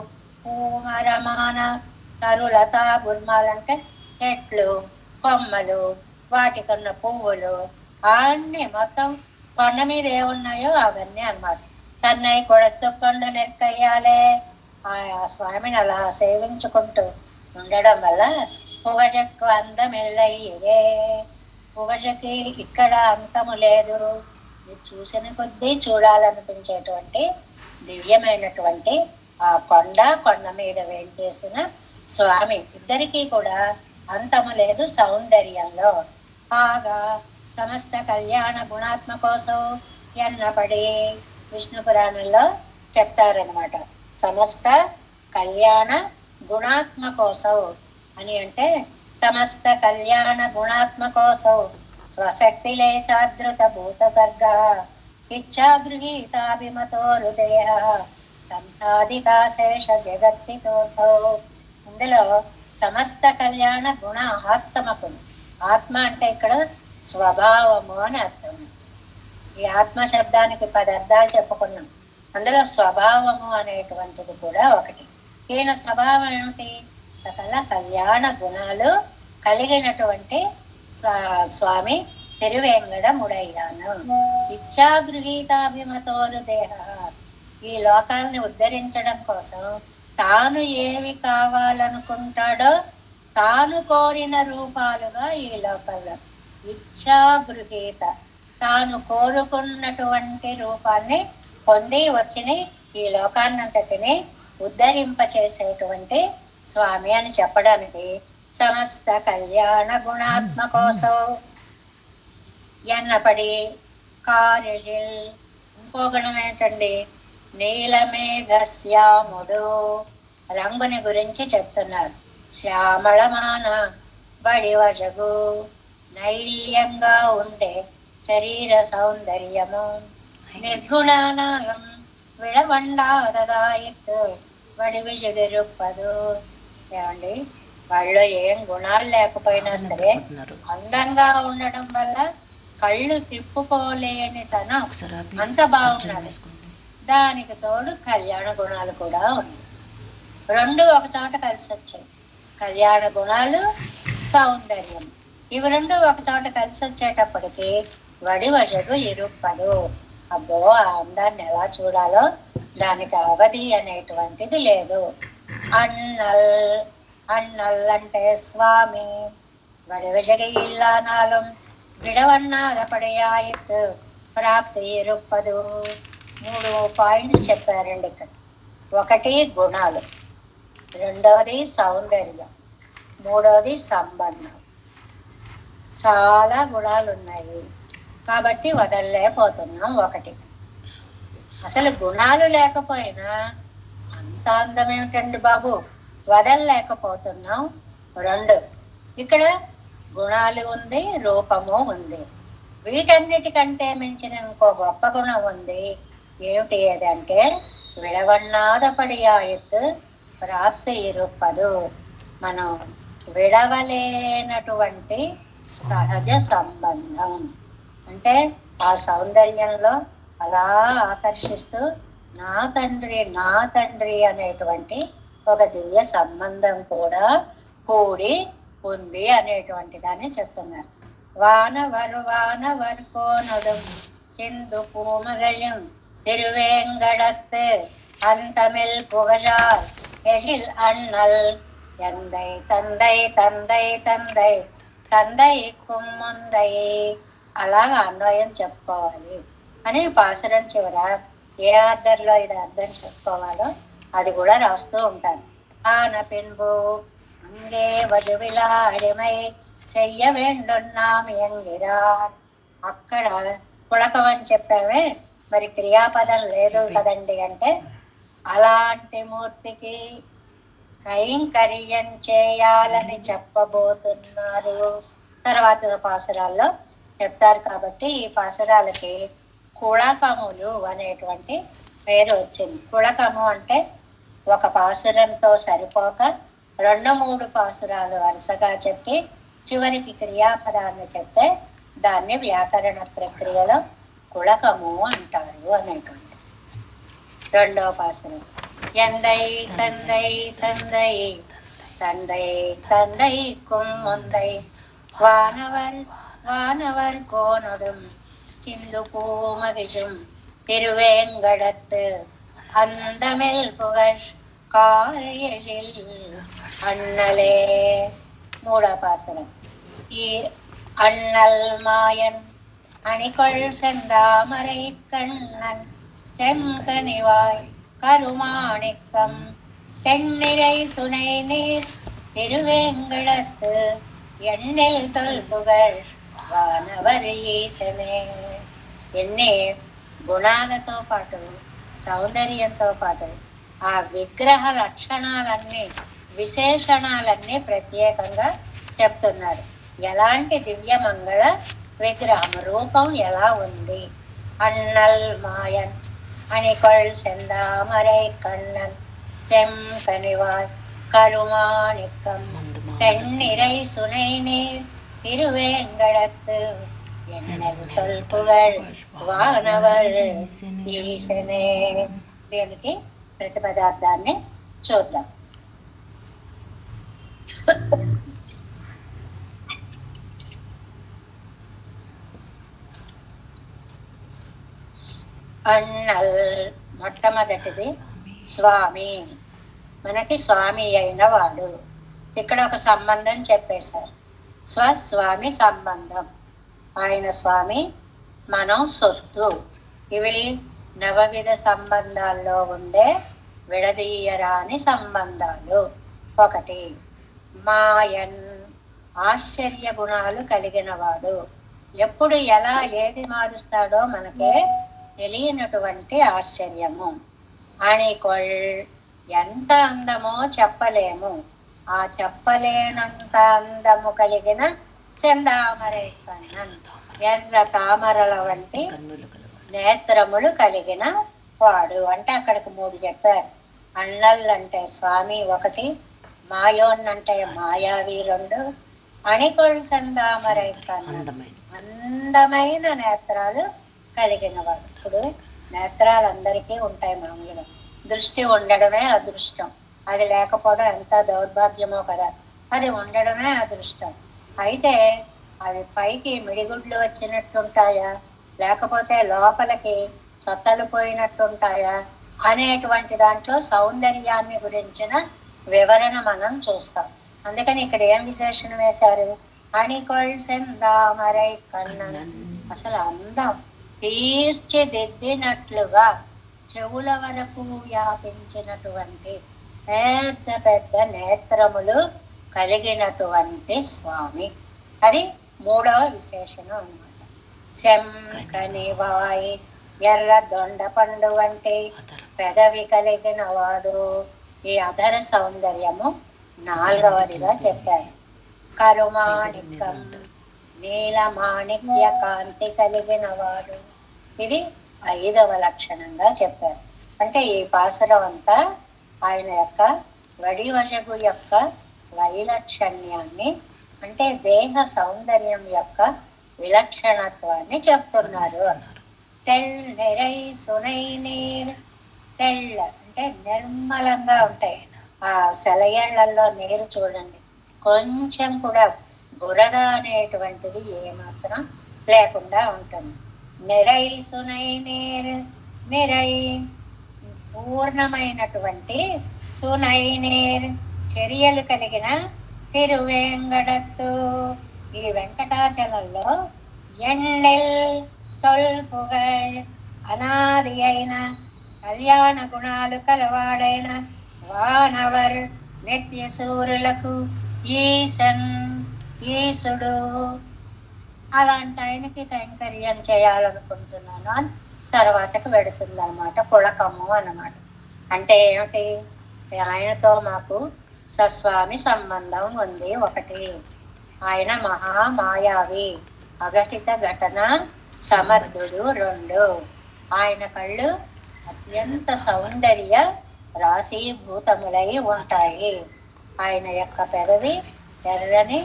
పూమరమాన. తరులత గుర్మాలు అంటే చెట్లు, కొమ్మలు, వాటికున్న పువ్వులు అన్నీ మొత్తం కొండ మీద ఏమున్నాయో అవన్నీ అన్నమాట. తన్నై కొడుతు కొండ నెక్కయ్యాలే. ఆ స్వామిని అలా సేవించుకుంటూ ఉండడం వల్ల పువజకు అందమెల్లయ్యే. పువజకి ఇక్కడ అంతము లేదు. ఇది చూసిన కొద్దీ చూడాలనిపించేటువంటి దివ్యమైనటువంటి ఆ కొండ మీద వేంచేసిన స్వామి ఇద్దరికీ కూడా అంతము లేదు సౌందర్యంలో. ఆగా సమస్త కళ్యాణ గుణాత్మకోసం ఎన్నపడి విష్ణు పురాణంలో చెప్తారనమాట. సమస్త కళ్యాణ గుణాత్మకోసం అని అంటే సమస్త కళ్యాణ గుణాత్మకోసం స్వశక్తి లేసాదృత భూత సర్గ ఇచ్చా గృహీతాభిమతో హృదయ సంసాదితాశేష జగత్తితోసౌ. ఇందులో సమస్త కళ్యాణ గుణ ఆత్మకులు. ఆత్మ అంటే ఇక్కడ స్వభావము అని అర్థం. ఈ ఆత్మ శబ్దానికి 10 అర్థాలు చెప్పుకున్నాం. అందులో స్వభావము అనేటువంటిది కూడా ఒకటి. ఈయన స్వభావం ఏమిటి? సకల కళ్యాణ గుణాలు కలిగినటువంటి స్వామి తిరువేంగడ ముడయ్యాను. ఇచ్చాగృహీతాభిమతోరు దేహ. ఈ లోకాలని ఉద్ధరించడం కోసం తాను ఏవి కావాలనుకుంటాడో తాను కోరిన రూపాలుగా ఈ లోకంలో ఇచ్చాగృహీత తాను కోరుకున్నటువంటి రూపాన్ని పొంది వచ్చిన ఈ లోకాన్నంతటిని ఉద్ధరింపచేసేటువంటి స్వామి అని చెప్పడానికి సమస్త కళ్యాణ గుణాత్మకోసం ఎన్నపడి కార్యజిల్. ఇంకో గుణం ఏంటండి? నీలమేఘశ్యాముడు. రంగుని గురించి చెప్తున్నారు. శ్యామళమాన బడివజగు నైల్యంగా ఉండే శరీర సౌందర్యము నిర్గుణానాగం విడవండాదాయిత్ వడివిజగిరుప్పదు. ఏమండి, వాళ్ళు ఏం గుణాలు లేకపోయినా సరే అందంగా ఉండడం వల్ల కళ్ళు తిప్పుకోలేని తనం అంత బాగున్నాడు. దానికి తోడు కళ్యాణ గుణాలు కూడా ఉన్నాయి. రెండు ఒక చోట కలిసి వచ్చాయి. కళ్యాణ గుణాలు, సౌందర్యం, ఇవి రెండు ఒక చోట కలిసి వచ్చేటప్పటికి వడివజగు ఇరుప్పదు. అబ్బో, ఆ అందాన్ని ఎలా చూడాలో దానికి అవధి అనేటువంటిది లేదు. అన్నల్ అంటే స్వామి. వడివజగ ఇల్లానాలం విడవన్నాగపడయాయిత్ ప్రాప్తి ఇరుప్పదు. 3 పాయింట్స్ చెప్పారండి ఇక్కడ. ఒకటి గుణాలు, రెండవది సౌందర్యం, మూడవది సంబంధం. చాలా గుణాలు ఉన్నాయి కాబట్టి వదలలేకపోతున్నాం. ఒకటి, అసలు గుణాలు లేకపోయినా అంత అందం ఏమిటండి బాబు, వదలలేకపోతున్నాం. 2, ఇక్కడ గుణాలు ఉంది, రూపము ఉంది. వీటన్నిటికంటే మించిన ఇంకో గొప్ప గుణం ఉంది. ఏమిటి ఏదంటే విడవన్నాదపడియాయత్ ప్రాప్తి ఇరుప్పదు. మనం విడవలేనటువంటి సహజ సంబంధం. అంటే ఆ సౌందర్యంలో అలా ఆకర్షిస్తూ నా తండ్రి అనేటువంటి ఒక దివ్య సంబంధం కూడా కూడి ఉంది అనేటువంటి దాన్ని చెప్తున్నారు. వానవర్కోనడు సింధు పూమగళం తిరువేంగడత్ అంతమిల్ పుగజాల్ ఎழில் அண்ணல் எந்தை தந்தை தந்தை தந்தை తందై కుమ్ముందై, అలాగ అన్వయం చెప్పుకోవాలి అని పాసురం చివర ఏ ఆర్డర్లో ఇది అర్థం చెప్పుకోవాలో అది కూడా రాస్తూ ఉంటాను. ఆన పిన్బు అంగే వజువిలాడిమై చెయ్య వేండున్నామి ఎంగిరార్. అక్కడ పుళకం అని చెప్పామే, మరి క్రియాపదం లేదు కదండి అంటే, అలాంటి మూర్తికి కైంకర్యం చేయాలని చెప్పబోతున్నారు తర్వాత పాసురాల్లో చెప్తారు. కాబట్టి ఈ పాసురాలకి కుళకములు అనేటువంటి పేరు వచ్చింది. కుళకము అంటే ఒక పాసురంతో సరిపోక 2-3 పాసురాలు వరుసగా చెప్పి చివరికి క్రియాపదాన్ని చెప్తే దాన్ని వ్యాకరణ ప్రక్రియలో కుళకము అంటారు అనేటువంటి. 2వ పాసురం ఎందై తందై తందై తందై తందై కుమ్ముందై వానవర్ வானவர் கோனொடும் சிந்து பூமகிஷும் திருவேங்கடத்து அந்தமில் புகழ் காரியழில் அண்ணலே. 3వ పాసరం ఈ அண்ணல் மாயன் அணிகொள் செந்தாமரை கண்ணன் செங்கனிவாய் கருமாணிக்கம் தென்னிறை சுனை நீர் திருவேங்கடத்து எண்ணில் தொல்புகழ் వానవర్ ఈశనే. ఎన్ని గుణాలతో పాటు సౌందర్యంతో పాటు ఆ విగ్రహ లక్షణాలన్నీ విశేషణాలన్నీ ప్రత్యేకంగా చెప్తున్నారు. ఎలాంటి దివ్యమంగళ విగ్రహం రూపం ఎలా ఉంది. అన్నల్ మాయన్ అణికొల్ செந்தாமரை கண்ணன் செங்கனிவாய் கருமாணிக்கம் தென்னிறை சுனை நீர் திருவேங்கடத்து ఎన్నెల్ తొల్పుగళ్ వానవర్ ఈశనే. దీనికి ప్రతిపదార్థాన్ని చూద్దాం. అన్నల్ మొట్టమొదటిది స్వామి, మనకి స్వామి అయిన వాడు. ఇక్కడ ఒక సంబంధం చెప్పేశారు, స్వస్వామి సంబంధం. ఆయన స్వామి, మనం సొత్తు. ఇవి నవవిధ సంబంధాల్లో ఉండే విడదీయరాని సంబంధాలు. 1 మాయన్ ఆశ్చర్య గుణాలు కలిగిన వాడు. ఎప్పుడు ఎలా ఏది మారుస్తాడో మనకే తెలియనటువంటి ఆశ్చర్యము. అణికొల్ ఎంత అందమో చెప్పలేము, ఆ చెప్పలేనంత అందము కలిగిన సెందామరై కన్నన్ ఎర్ర తామరల వంటి నేత్రములు కలిగిన వాడు. అంటే అక్కడికి 3 చెప్పారు. అన్నల్ అంటే స్వామి 1, మాయోన్ అంటే మాయావి 2, అణికొల్ సెందామరై కన్నన్ అందమైన నేత్రాలు కలిగిన వాడు. ఇప్పుడు నేత్రాలు అందరికీ ఉంటాయి మామూలుగా, దృష్టి ఉండడమే అదృష్టం, అది లేకపోవడం ఎంత దౌర్భాగ్యమో కదా. అది ఉండడమే అదృష్టం. అయితే అవి పైకి మిడిగుడ్లు వచ్చినట్టుంటాయా, లేకపోతే లోపలికి సొట్టలు పోయినట్టుంటాయా అనేటువంటి దాంట్లో సౌందర్యాన్ని గురించిన వివరణ మనం చూస్తాం. అందుకని ఇక్కడ ఏం విశేషణం వేశారు, అణికొల్ సెందామరై కన్నన్. అసలు అందం తీర్చిదిద్దినట్లుగా చెవుల వరకు వ్యాపించినటువంటి పెద్ద పెద్ద నేత్రములు కలిగినటువంటి స్వామి. అది 3వ విశేషణం అన్నమాట. శంఖనివాయ్ ఎర్ర దొండ పండు వంటి పెదవి కలిగిన వాడు. ఈ అధర సౌందర్యము 4వదిగా చెప్పారు. కరుమాణికం నీలమాణిక్య కాంతి కలిగిన వాడు. ఇది 5వ లక్షణంగా చెప్పారు. అంటే ఈ పాసురం అంతా ఆయన యొక్క వడివశగు యొక్క వైలక్షణ్యాన్ని, అంటే దేహ సౌందర్యం యొక్క విలక్షణత్వాన్ని చెప్తున్నారు. తెల్లెరై సునై నీర్, తెల్ల అంటే నిర్మలంగా ఉంటాయి. ఆ సెలయేళ్లలో నీరు చూడండి, కొంచెం కూడా బురద అనేటువంటిది ఏమాత్రం లేకుండా ఉంటుంది. నిరై సునై నీర్, నిరై పూర్ణమైనటువంటి, సునై నీర్ చర్యలు కలిగిన, తిరువేంగడత్తు ఈ వెంకటాచలంలో ఎన్నెల్ తొల్పుగల్ అనాది అయిన కళ్యాణ గుణాలు కలవాడైన వానవర్ నిత్య సూర్యులకు ఈశన్ ఈశుడు అలాంటి ఆయనకి కైంకర్యం చేయాలనుకుంటున్నాను అని తర్వాతకు పెడుతుంది అనమాట. పుళకము అన్నమాట. అంటే ఏమిటి? ఆయనతో మాకు సస్వామి సంబంధం ఉంది. ఒకటి, ఆయన మహామాయావి అఘటిత ఘటన సమర్థుడు. రెండు, ఆయన కళ్ళు అత్యంత సౌందర్య రాశీభూతములై ఉంటాయి. ఆయన యొక్క పెదవి ఎర్రని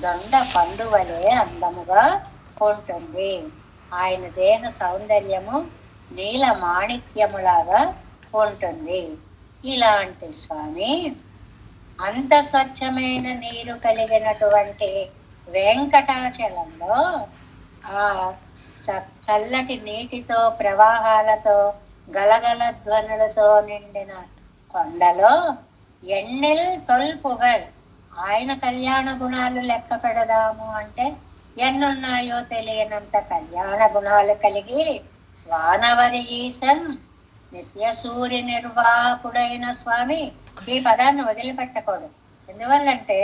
దొండ పండు వలె అందముగా ఉంటుంది. ఆయన దేహ సౌందర్యము నీల మాణిక్యములాగా ఉంటుంది. ఇలాంటి స్వామి అంత స్వచ్ఛమైన నీరు కలిగినటువంటి వెంకటాచలంలో ఆ చల్లటి నీటితో ప్రవాహాలతో గలగల ధ్వనులతో నిండిన కొండలో ఎన్నెల్ తొల్పుగల్ ఆయన కళ్యాణ గుణాలు లెక్క పెడదాము అంటే ఎన్నున్నాయో తెలియనంత కళ్యాణ గుణాలు కలిగి వానవరి ఈశన్ నిత్య సూర్య నిర్వాహకుడైన స్వామి. ఈ పదాన్ని వదిలిపెట్టకూడదు. ఎందువల్లంటే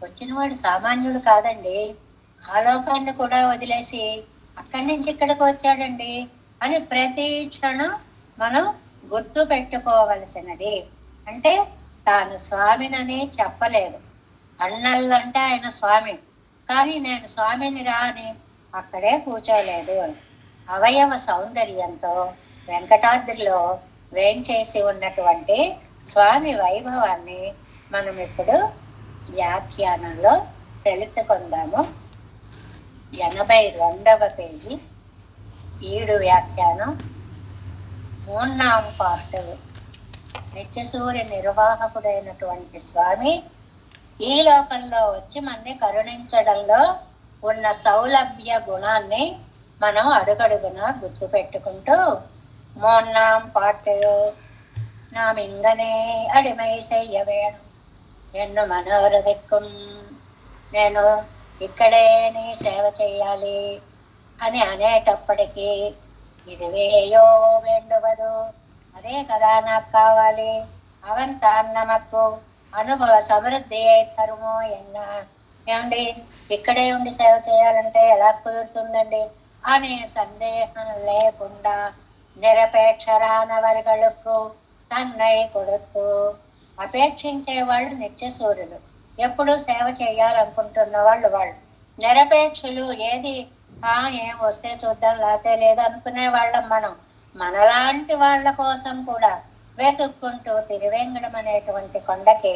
వచ్చినవాడు సామాన్యుడు కాదండి. ఆ లోకాన్ని కూడా వదిలేసి అక్కడి నుంచి ఇక్కడికి వచ్చాడండి అని ప్రతి క్షణం మనం గుర్తు పెట్టుకోవలసినది. అంటే తాను స్వామినని చెప్పలేదు. అన్నల్లంటే ఆయన స్వామి, కానీ నేను స్వామిని రా అని అక్కడే కూర్చోలేదు. అవయవ సౌందర్యంతో వెంకటాద్రిలో వేంచేసి ఉన్నటువంటి స్వామి వైభవాన్ని మనం ఇప్పుడు వ్యాఖ్యానంలో తెలుసుకుందాము. 82వ పేజీ, 7 వ్యాఖ్యానం, 3వ పార్ట్. నిత్యసూర్య నిర్వాహకుడైనటువంటి స్వామి ఈ లోకంలో వచ్చి మనని కరుణించడంలో ఉన్న సౌలభ్య గుణాన్ని మనం అడుగడుగునా గుర్తు పెట్టుకుంటూ 3వ పార్ట్, நாம் ఇంగనే అడిమై செய்ய வேணும் ఎన్ను మనోరదిక్కుం, నేను ఇక్కడే నీ సేవ చేయాలి అని అనేటప్పటికీ ఇదివేయో వేండువదు, అదే కదా నాకు కావాలి, అవంత నమకు అనుభవ సమృద్ధి తరుమో ఎన్న. ఏమండి, ఇక్కడే ఉండి సేవ చేయాలంటే ఎలా కుదురుతుందండి అనే సందేహం లేకుండా నిరపేక్షరానవర్గలకు తన్నై కొడుతూ అపేక్షించే వాళ్ళు నిత్య సూర్యులు, ఎప్పుడు సేవ చేయాలనుకుంటున్న వాళ్ళు నిరపేక్షలు. ఏది ఏం వస్తే చూద్దాం లేకపోతే లేదనుకునే వాళ్ళం మనం. మనలాంటి వాళ్ళ కోసం కూడా వెతుక్కుంటూ తిరువేంగడం అనేటువంటి కొండకి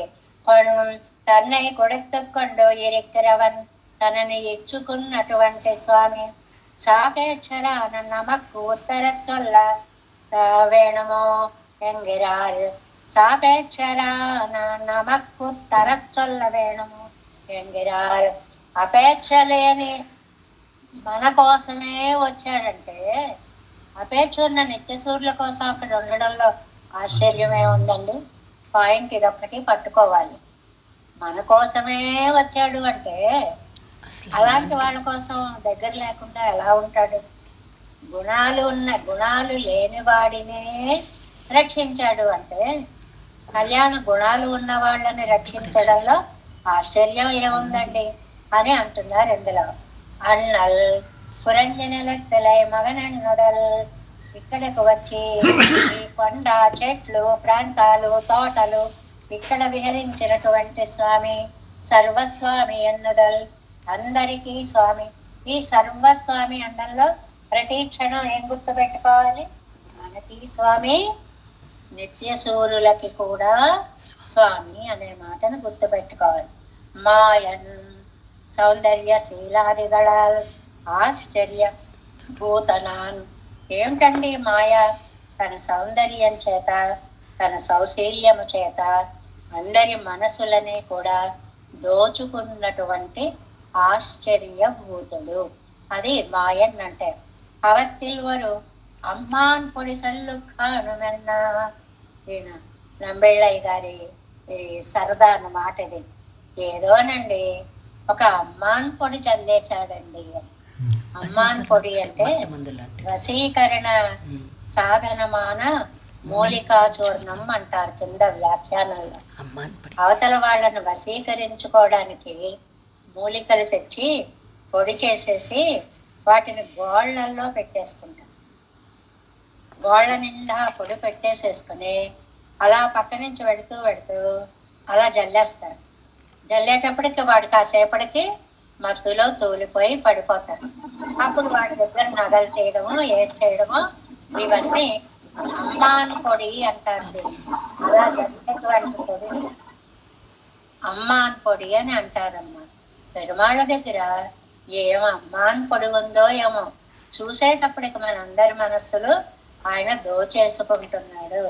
తన్నై కొడెత్తుకొండు ఇరిక్కిరవన్ తనని ఇచ్చుకున్నటువంటి స్వామి. సాపేక్షర నమక్కు ఉత్తర చొల్ల వేణుమో ఎంగిరారు, సాపేక్షర నమక్కు ఉత్తర చొల్ల వేణుము ఎంగిరారు. అపేక్ష లేని మన కోసమే వచ్చాడంటే అపేక్ష ఉన్న నిత్యసూర్యుల కోసం అక్కడ ఉండడంలో ఆశ్చర్యమే ఉందండి. పాయింట్ ఇదొక్కటి పట్టుకోవాలి. మన కోసమే వచ్చాడు అంటే అలాంటి వాళ్ళ కోసం దగ్గర లేకుండా ఎలా ఉంటాడు? గుణాలు లేని వాడినే రక్షించాడు అంటే కళ్యాణ గుణాలు ఉన్న వాళ్ళని రక్షించడంలో ఆశ్చర్యం ఏముందండి అని అంటున్నారు ఇందులో. అన్నల్ పురంజనలెత్తలై మగనన్నుడల్, ఇక్కడకు వచ్చి ఈ కొండ చెట్లు ప్రాంతాలు తోటలు ఇక్కడ విహరించినటువంటి స్వామి సర్వస్వామి ఎన్నుదల్, అందరికీ స్వామి. ఈ సర్వస్వామి అండంలో ప్రతి క్షణం ఏం గుర్తు పెట్టుకోవాలి? మనకి స్వామి, నిత్య సూర్యులకి కూడా స్వామి అనే మాటను గుర్తు పెట్టుకోవాలి. మాయన్ సౌందర్య శీలాదిగళ ఆశ్చర్య భూతనాన్. ఏమిటండి మాయ? తన సౌందర్యం చేత తన సౌశీల్యము చేత అందరి మనసులని కూడా దోచుకున్నటువంటి ఆశ్చర్యభూతుడు. అది మాయన్ అంటే. అవత్తిల్వరు అమ్మాన్ పొడిసల్లు కానుమెన్నా. ఈయన నంబెళ్ళయ్య గారి ఈ సరదా అన్నమాట ఇది. ఏదోనండి ఒక అమ్మాన్ పొడి చల్లేశాడండి. అమ్మాన్ పొడి అంటే వశీకరణ సాధనమాన మూలికా చూర్ణం అంటారు కింద వ్యాఖ్యానంలో. అవతల వాళ్ళను వశీకరించుకోవడానికి మూలికలు తెచ్చి పొడి చేసేసి వాటిని గోళ్లల్లో పెట్టేసుకుంటారు. గోళ్ల నిండా పొడి పెట్టేసేసుకుని అలా పక్క నుంచి వెళుతూ అలా జల్లేస్తారు. జల్లేటప్పటికి వాడు కాసేపటికి మత్తులో తూలిపోయి పడిపోతాడు. అప్పుడు వాడి దగ్గర నగలు చేయడము ఏడ్ చేయడము ఇవన్నీ అమ్మాన్ పొడి అంటారు. అలా జల్లేటువంటి పొడి అమ్మాన్ పొడి అని అంటారమ్మా. పెరుమాళ్ళ దగ్గర ఏం అమ్మాన్ పొడి ఉందో ఏమో చూసేటప్పటికి మనందరి మనస్సులు ఆయన దోచేసుకుంటున్నాడు.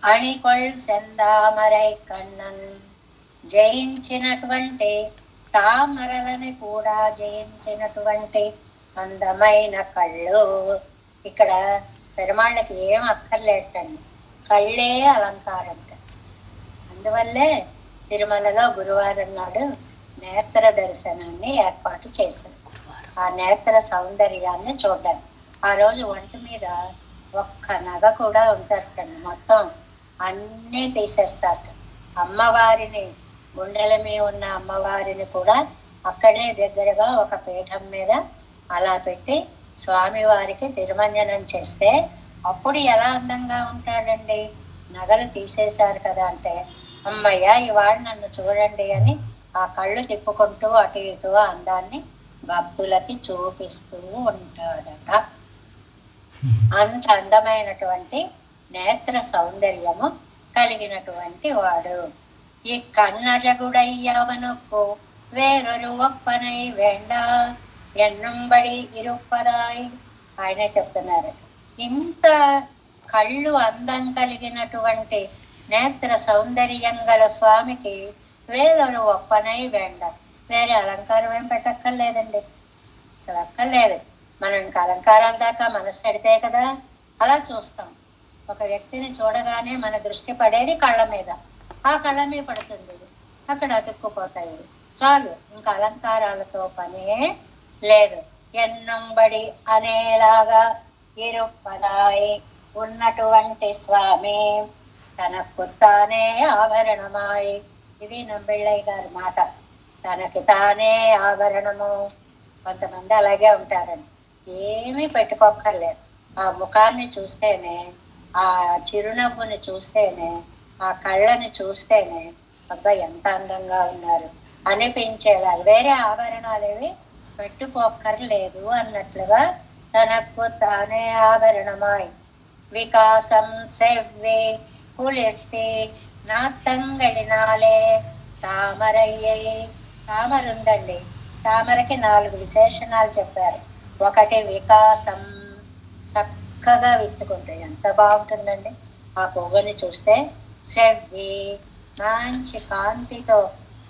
అణికొల్ సెందామరై కണ്ണన్ జయించినటువంటి తామరలని కూడా జయించినటువంటి అందమైన కళ్ళు. ఇక్కడ పెరుమాళ్ళకి ఏం అక్కర్లేటండి, కళ్ళే అలంకారం. అందువల్లే తిరుమలలో గురువారం నాడు నేత్ర దర్శనాన్ని ఏర్పాటు చేశారు. ఆ నేత్ర సౌందర్యాన్ని చూడాలి. ఆ రోజు ఒంటి మీద ఒక్క నగ కూడా ఉంటారు, మొత్తం అన్నీ తీసేస్తారు. అమ్మవారిని గుండెల మీద ఉన్న అమ్మవారిని కూడా అక్కడే దగ్గరగా ఒక పీఠం మీద అలా పెట్టి స్వామివారికి తిరుమంజనం చేస్తే అప్పుడు ఎలా అందంగా ఉంటాడండి. నగలు తీసేశారు కదా అంటే, అమ్మయ్య ఇవాళ నన్ను చూడండి అని ఆ కళ్ళు తిప్పుకుంటూ అటు ఇటు అందాన్ని భక్తులకి చూపిస్తూ ఉంటాడట. అంత అందమైనటువంటి నేత్ర సౌందర్యము కలిగినటువంటి వాడు. ఈ కన్నజగుడయ్యవనుకు వేరొరు ఒప్పనై వేండ ఎన్నంబడి ఇరుప్పదాయి ఆయనే చెప్తున్నారు. ఇంత కళ్ళు అందం కలిగినటువంటి నేత్ర సౌందర్యం గల స్వామికి వేరొరు ఒప్పనై వేండ, వేరే అలంకారం ఏం పెట్టక్కర్లేదండి, అసలు అక్కర్లేదు. మనం ఇంకా అలంకారాల దాకా మనసు పెడితే కదా అలా చూస్తాం. ఒక వ్యక్తిని చూడగానే మన దృష్టి పడేది కళ్ళ మీద, ఆ కళ్ళ మీద పడుతుంది, అక్కడ అతుక్కుపోతాయి, చాలు, ఇంకా అలంకారాలతో పనే లేదు. ఎన్నంబడి అనేలాగా ఇరుపదాయి ఉన్నటువంటి స్వామి తనకు తానే ఆభరణమాయి. ఇది నంబిళ్ళయ్య గారి మాట, తనకి తానే ఆభరణము. కొంతమంది అలాగే ఉంటారండి, ఏమీ పెట్టుకోక్కర్లేదు. ఆ ముఖాన్ని చూస్తేనే, ఆ చిరునవ్వుని చూస్తేనే, ఆ కళ్ళని చూస్తేనే అబ్బా ఎంత అందంగా ఉన్నారు అనిపించేలా, వేరే ఆభరణాలు ఏవి పెట్టుకోక్కర్లేదు అన్నట్లుగా తనకు తానే ఆభరణమాయి వికాసం సెవ్వి కుళిర్తి నాత్తంగళినాలే తామరయ్యై. తామర ఉందండి, తామరకి 4 విశేషణాలు చెప్పారు. ఒకటి వికాసం, చక్కగా విచ్చుకుంటాయి, ఎంత బాగుంటుందండి ఆ పువ్వుని చూస్తే. సెవ్వి, మంచి కాంతితో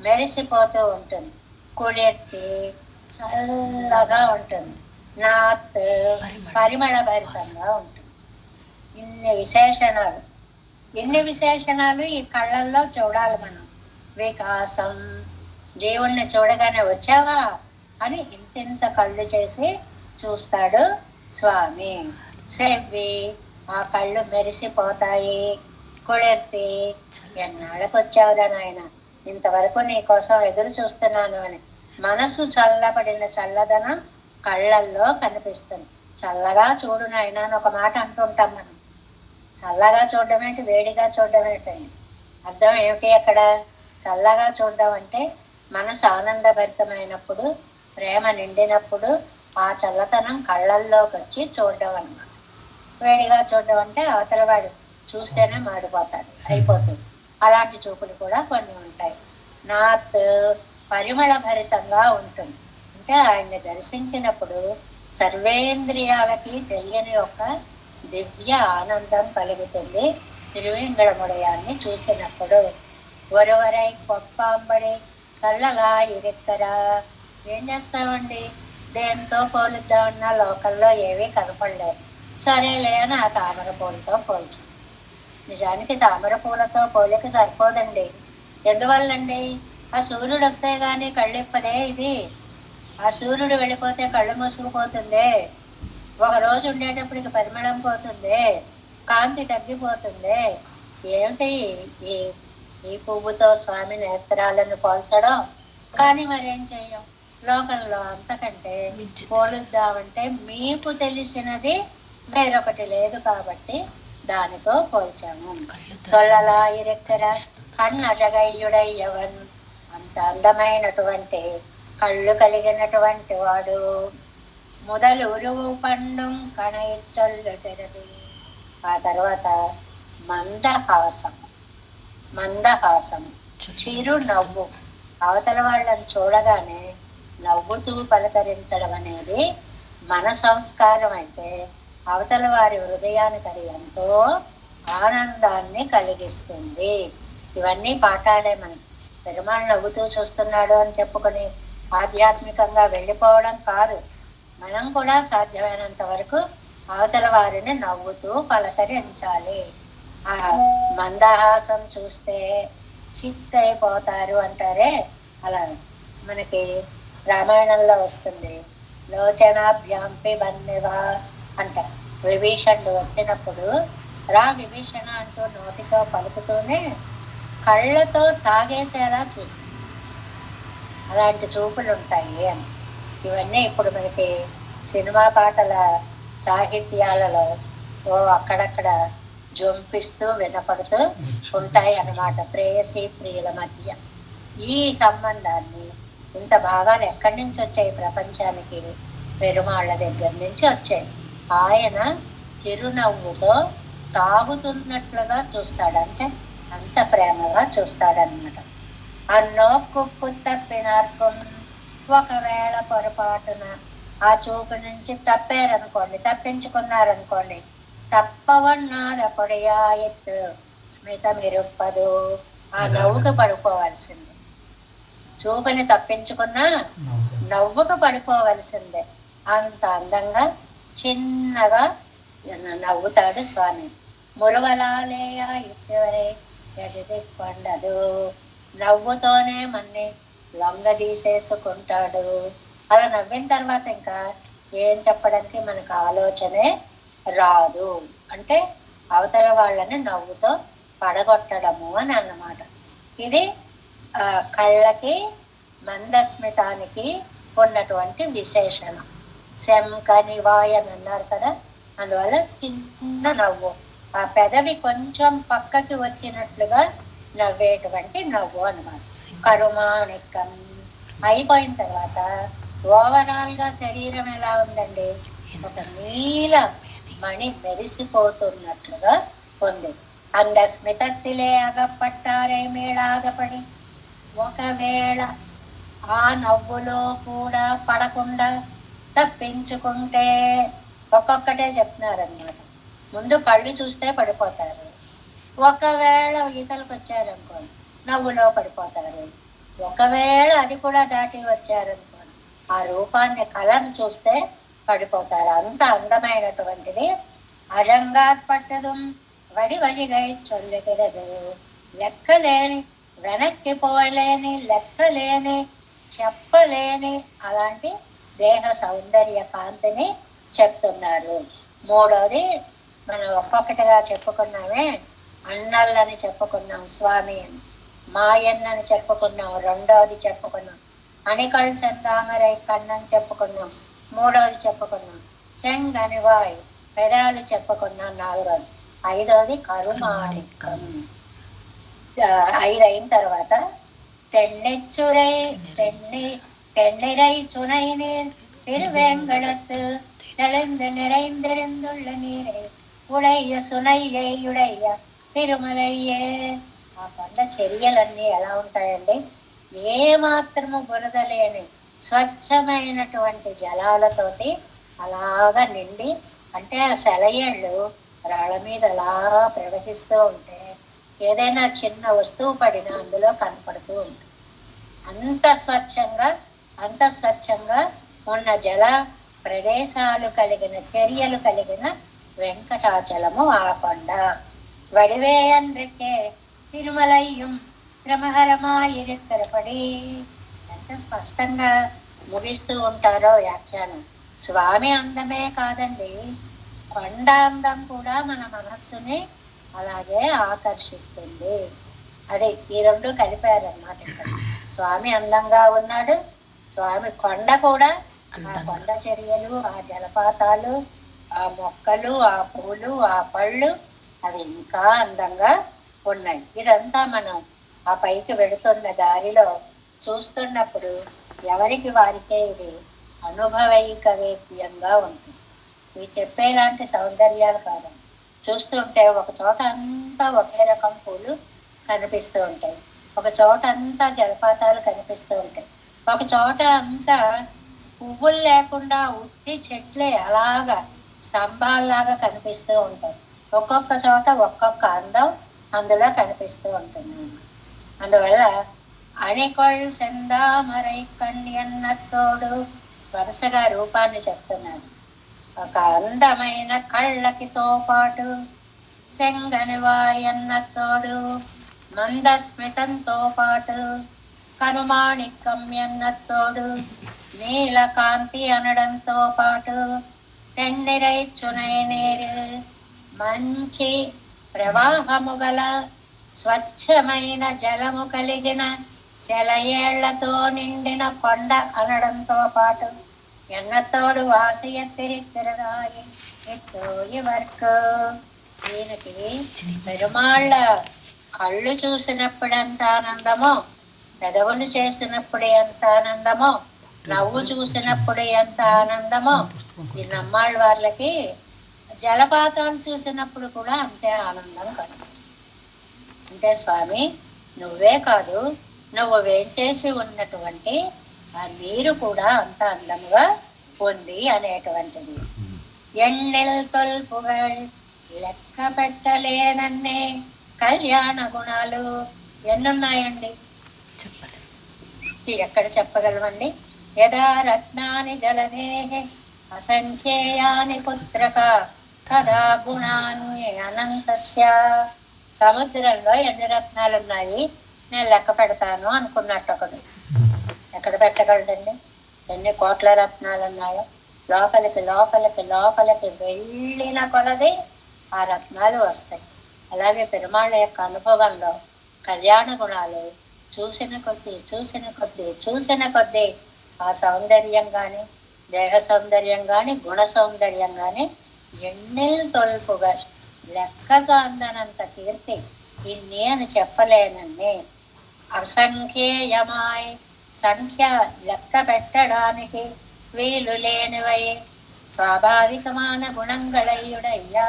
మెరిసిపోతూ ఉంటుంది. కుళిర్తి, చల్లగా ఉంటుంది. నాత్, పరిమళ భరితంగా ఉంటుంది. ఇన్ని విశేషణాలు, ఇన్ని విశేషణాలు ఈ కళ్ళల్లో చూడాలి మనం. వికాసం, జీవుణ్ణి చూడగానే వచ్చావా అని ఇంతింత కళ్ళు చేసి చూస్తాడు స్వామి. సెవ్వి, ఆ కళ్ళు మెరిసిపోతాయి. కుళిర్తి, ఎన్నాళ్ళకు వచ్చావురా నాయన, ఇంతవరకు నీ కోసం ఎదురు చూస్తున్నాను అని మనసు చల్లబడిన చల్లదనం కళ్ళల్లో కనిపిస్తుంది. చల్లగా చూడు నాయన అని ఒక మాట అంటుంటాం మనం. చల్లగా చూడడం ఏంటి, వేడిగా చూడడం ఏంటండి, అర్థం ఏమిటి అక్కడ? చల్లగా చూడడం అంటే మనసు ఆనందభరితమైనప్పుడు, ప్రేమ నిండినప్పుడు ఆ చల్లతనం కళ్ళల్లోకి వచ్చి చూడడం అన్నమాట. వేడిగా చూడడం అంటే అవతల వాడు చూస్తేనే మాడిపోతాడు, అయిపోతుంది. అలాంటి చూపులు కూడా కొన్ని ఉంటాయి. నాత్, పరిమళ భరితంగా ఉంటుంది. అంటే ఆయన్ని దర్శించినప్పుడు సర్వేంద్రియాలకి తెలియని ఒక దివ్య ఆనందం కలుగుతుంది తిరువేంగళముడయాన్ని చూసినప్పుడు. ఒరవరై కొప్పాంబడి చల్లగా ఇరెక్కరా. ఏం చేస్తామండి, దేంతో పోలుద్దామన్నా లోకల్లో ఏవీ కనపడలేదు. సరేలే అని ఆ తామర పూలతో పోల్చు. నిజానికి తామర పూలతో పోలిక సరిపోదండి. ఎందువల్లండి, ఆ సూర్యుడు వస్తే గాని కళ్ళిప్పదే ఇది. ఆ సూర్యుడు వెళ్ళిపోతే కళ్ళు మూసుకుపోతుంది. ఒక రోజు ఉండేటప్పటికి పరిమళం పోతుంది, కాంతి తగ్గిపోతుంది. ఏమిటి ఈ ఈ పువ్వుతో స్వామి నేత్రాలను పోల్చడం? కానీ మరేం చెయ్యం, లోకంలో అంతకంటే పోలుద్దామంటే మీకు తెలిసినది వేరొకటి లేదు కాబట్టి దానితో పోల్చాము. సొల్లలా ఇరెక్కర కన్నజగయ్యుడయ్యవన్, అంత అందమైనటువంటి కళ్ళు కలిగినటువంటి వాడు. మొదలు ఉరువు పండు కణయిచ్చొల్లుగెరదు. ఆ తర్వాత మందహాసం. మందహాసం చిరు నవ్వు. అవతల వాళ్ళని చూడగానే నవ్వుతూ పలకరించడం అనేది మన సంస్కారం అయితే, అవతల వారి హృదయానికి అది ఎంతో ఆనందాన్ని కలిగిస్తుంది. ఇవన్నీ పాఠాలే. మనకి పెరుమాళ్ నవ్వుతూ చూస్తున్నాడు అని చెప్పుకొని ఆధ్యాత్మికంగా వెళ్ళిపోవడం కాదు. మనం కూడా సాధ్యమైనంత వరకు అవతల వారిని నవ్వుతూ పలకరించాలి. ఆ మందహాసం చూస్తే చిత్తైపోతారు అంటారే, అలా మనకి రామాయణంలో వస్తుంది. లోచనాభ్యాంపి బన్నెవా అంట. విభీషణుడు వచ్చినప్పుడు రా విభీషణ అంటూ నోటితో పలుకుతూనే కళ్ళతో తాగేసేలా చూసి అలాంటి చూపులు ఉంటాయి అని. ఇవన్నీ ఇప్పుడు మనకి సినిమా పాటల సాహిత్యాలలో అక్కడక్కడ జొంపిస్తూ వినపడుతూ ఉంటాయి అన్నమాట. ప్రేయసి ప్రియుల మధ్య ఈ సంబంధాన్ని, ఇంత భావాలు ఎక్కడి నుంచి వచ్చాయి ప్రపంచానికి? పెరుమాళ్ళ దగ్గర నుంచి వచ్చాయి. ఆయన చిరునవ్వుతో తాగుతున్నట్లుగా చూస్తాడంటే అంత ప్రేమగా చూస్తాడనమాట. అన్నో కుక్కు తప్పినార్కం, ఒకవేళ పొరపాటున ఆ చూపు నుంచి తప్పారనుకోండి, తప్పించుకున్నారనుకోండి, తప్పవన్నాద పొడియా ఎత్తు స్మితమిరుప్పదు. ఆ నవ్వుకు పడిపోవలసిందే. చూపుని తప్పించుకున్నా నవ్వుకు పడిపోవలసిందే. అంత అందంగా చిన్నగా నవ్వుతాడు స్వామి. మురువలాలేయ ఇటీవరే ఎడిది కొండదు. నవ్వుతోనే మన్ని లొంగదీసేసుకుంటాడు. అలా నవ్విన తర్వాత ఇంకా ఏం చెప్పడానికి మనకు ఆలోచనే రాదు. అంటే అవతల వాళ్ళని నవ్వుతో పడగొట్టడము అని అన్నమాట. ఇది కళ్ళకి మందస్మితానికి ఉన్నటువంటి విశేషణ. శంఖనివాయ్ అని అన్నారు కదా, అందువల్ల చిన్న నవ్వు, ఆ పెదవి కొంచెం పక్కకి వచ్చినట్లుగా నవ్వేటువంటి నవ్వు అన్నమాట. కరుమాణికం అయిపోయిన తర్వాత ఓవరాల్ గా శరీరం ఎలా ఉందండి? ఒక నీల మణి మెరిసిపోతున్నట్లుగా ఉంది. అంద స్మితత్తిలే అగపట్టారే మేళాగపడి, ఒకవేళ ఆ నవ్వులో కూడా పడకుండా తప్పించుకుంటే, ఒక్కొక్కటే చెప్తున్నారన్నమాట. ముందు కళ్ళు చూస్తే పడిపోతారు, ఒకవేళ ఈతలకు వచ్చారనుకోండి నవ్వులో పడిపోతారు, ఒకవేళ అది కూడా దాటి వచ్చారనుకోండి ఆ రూపాన్ని కలర్ చూస్తే పడిపోతారు. అంత అందమైనటువంటిది. అజంగాత్ పట్టదు వడి వడిగై చొల్లుగిరదు. లెక్కలేని, వెనక్కి పోలేని, లెక్కలేని, చెప్పలేని అలాంటి దేహ సౌందర్య కాంతిని చెప్తున్నారు. మూడోది మనం ఒక్కొక్కటిగా చెప్పుకున్నామే. అన్నల్లని చెప్పుకున్నాం, స్వామి అని. మాయన్నని చెప్పుకున్నాం, రెండోది చెప్పుకున్నాం. అణికళ్ సెందామరై కన్నని చెప్పుకున్నాం, మూడోది చెప్పుకున్నాం. శంఖనివాయ్ పెదాలు చెప్పుకున్నాం, నాలుగోది. ఐదోది కరుమాణికం. 5 అయిన తర్వాత தென்னைச்சுரை தென்னிரை சுனை நீர் திருவேங்கடத்து தெளிந்து நிறைந்திருந்துள்ள நீரை ఉడయ్య సునయ్యుడయ్య తిరుమలయ్యే. ఆ కొండ చర్యలన్నీ ఎలా ఉంటాయండి? ఏ మాత్రము బురద లేని స్వచ్ఛమైనటువంటి జలాలతోటి అలాగా నిండి, అంటే ఆ సెలయేళ్ళు రాళ్ళ మీద అలా ప్రవహిస్తూ ఉంటే ఏదైనా చిన్న వస్తువు పడినా అందులో కనపడుతూ ఉంటుంది. అంత స్వచ్ఛంగా ఉన్న జల ప్రదేశాలు కలిగిన, చర్యలు కలిగిన వెంకటాచలము ఆ కొండ. వడివేయన్రికే తిరుమలయ్యం విక్రమహరమాయిరెక్కరపడి. ఎంత స్పష్టంగా ముగిస్తూ ఉంటారో వ్యాఖ్యానం. స్వామి అందమే కాదండి, కొండ అందం కూడా మన మనస్సుని అలాగే ఆకర్షిస్తుంది. అదే ఈ రెండు కలిపారన్నమాట ఇక్కడ. స్వామి అందంగా ఉన్నాడు, స్వామి కొండ కూడా, ఆ కొండ చర్యలు, ఆ జలపాతాలు, ఆ మొక్కలు, ఆ పూలు, ఆ పళ్ళు అవి ఇంకా అందంగా ఉన్నాయి. ఇదంతా మనం ఆ పైకి వెళుతున్న దారిలో చూస్తున్నప్పుడు ఎవరికి వారికే ఇది అనుభవైకవేద్యంగా ఉంటుంది. ఇవి చెప్పేలాంటి సౌందర్యాలు కాదు. చూస్తుంటే ఒక చోట అంతా ఒకే రకం పూలు కనిపిస్తూ ఉంటాయి, ఒక చోట అంతా జలపాతాలు కనిపిస్తూ ఉంటాయి, ఒక చోట అంతా పువ్వులు లేకుండా ఉట్టి చెట్లే అలాగా స్తంభాల్లాగా కనిపిస్తూ ఉంటాయి. ఒక్కొక్క చోట ఒక్కొక్క అందం అందులో కనిపిస్తూ ఉంటుంది. అందువల్ల అణికొళ్ సెందామరై కణ్యన్నతోడు వరుసగా రూపాన్ని చెప్తున్నాడు. ఒక అందమైన కళ్ళకితో పాటు సెంగనివాయన్నతోడు మందస్మితంతో పాటు కనుమాణిక్యన్నతోడు నీలకాంతి అనడంతో పాటు తెన్నిరై చునైనేరు మంచి ప్రవాహము గల స్వచ్ఛమైన జలము కలిగిన సెలయేళ్లతో నిండిన కొండ అనడంతో పాటు ఎన్నతోడు వాసియత్తిరిక్కిరదాయి ఎత్తోయి వర్క్. దీనికి పెరుమాళ్ళ కళ్ళు చూసినప్పుడు ఎంత ఆనందమో, పెదవులు చేసినప్పుడు ఎంత ఆనందమో, నవ్వు చూసినప్పుడు ఎంత ఆనందమో, ఈ నమ్మాళ్ళ వాళ్ళకి జలపాతాలు చూసినప్పుడు కూడా అంతే ఆనందం కలుగుతుంది. అంటే స్వామి నువ్వే కాదు, నువ్వు వేచేసి ఉన్నటువంటి ఆ నీరు కూడా అంత అందముగా ఉంది అనేటువంటిది. ఎన్నెల్ తొల్పుగల్ లెక్క పెట్టలేనన్నే కళ్యాణ గుణాలు ఎన్నున్నాయండి, ఎక్కడ చెప్పగలమండి. యదా రత్నాని జలదేహే అసంఖ్యేయాని పుత్రక కదా గుణాన్ని అనంతస్య. సముద్రంలో ఎన్ని రత్నాలు ఉన్నాయి నేను లెక్క పెడతాను అనుకున్నట్టు ఒకడు ఎక్కడ పెట్టగలడండి? ఎన్ని కోట్ల రత్నాలు ఉన్నాయో. లోపలికి లోపలికి లోపలికి వెళ్ళిన కొలది ఆ రత్నాలు వస్తాయి. అలాగే పెరుమాళ్ళ యొక్క అనుభవంలో కళ్యాణ గుణాలు చూసిన కొద్దీ చూసిన కొద్దీ చూసిన కొద్దీ ఆ సౌందర్యం కానీ, దేహ సౌందర్యం కానీ, గుణ సౌందర్యం కానీ ఎన్నెల్ తొల్పుగా లెక్కగా అందనంత కీర్తి ఇన్ని అని చెప్పలేనన్ని అసంఖ్యేయమాయ్ సంఖ్య లెక్క పెట్టడానికి వీలు లేనివై స్వాభావికమైన గుణంగళయుడయ్యా.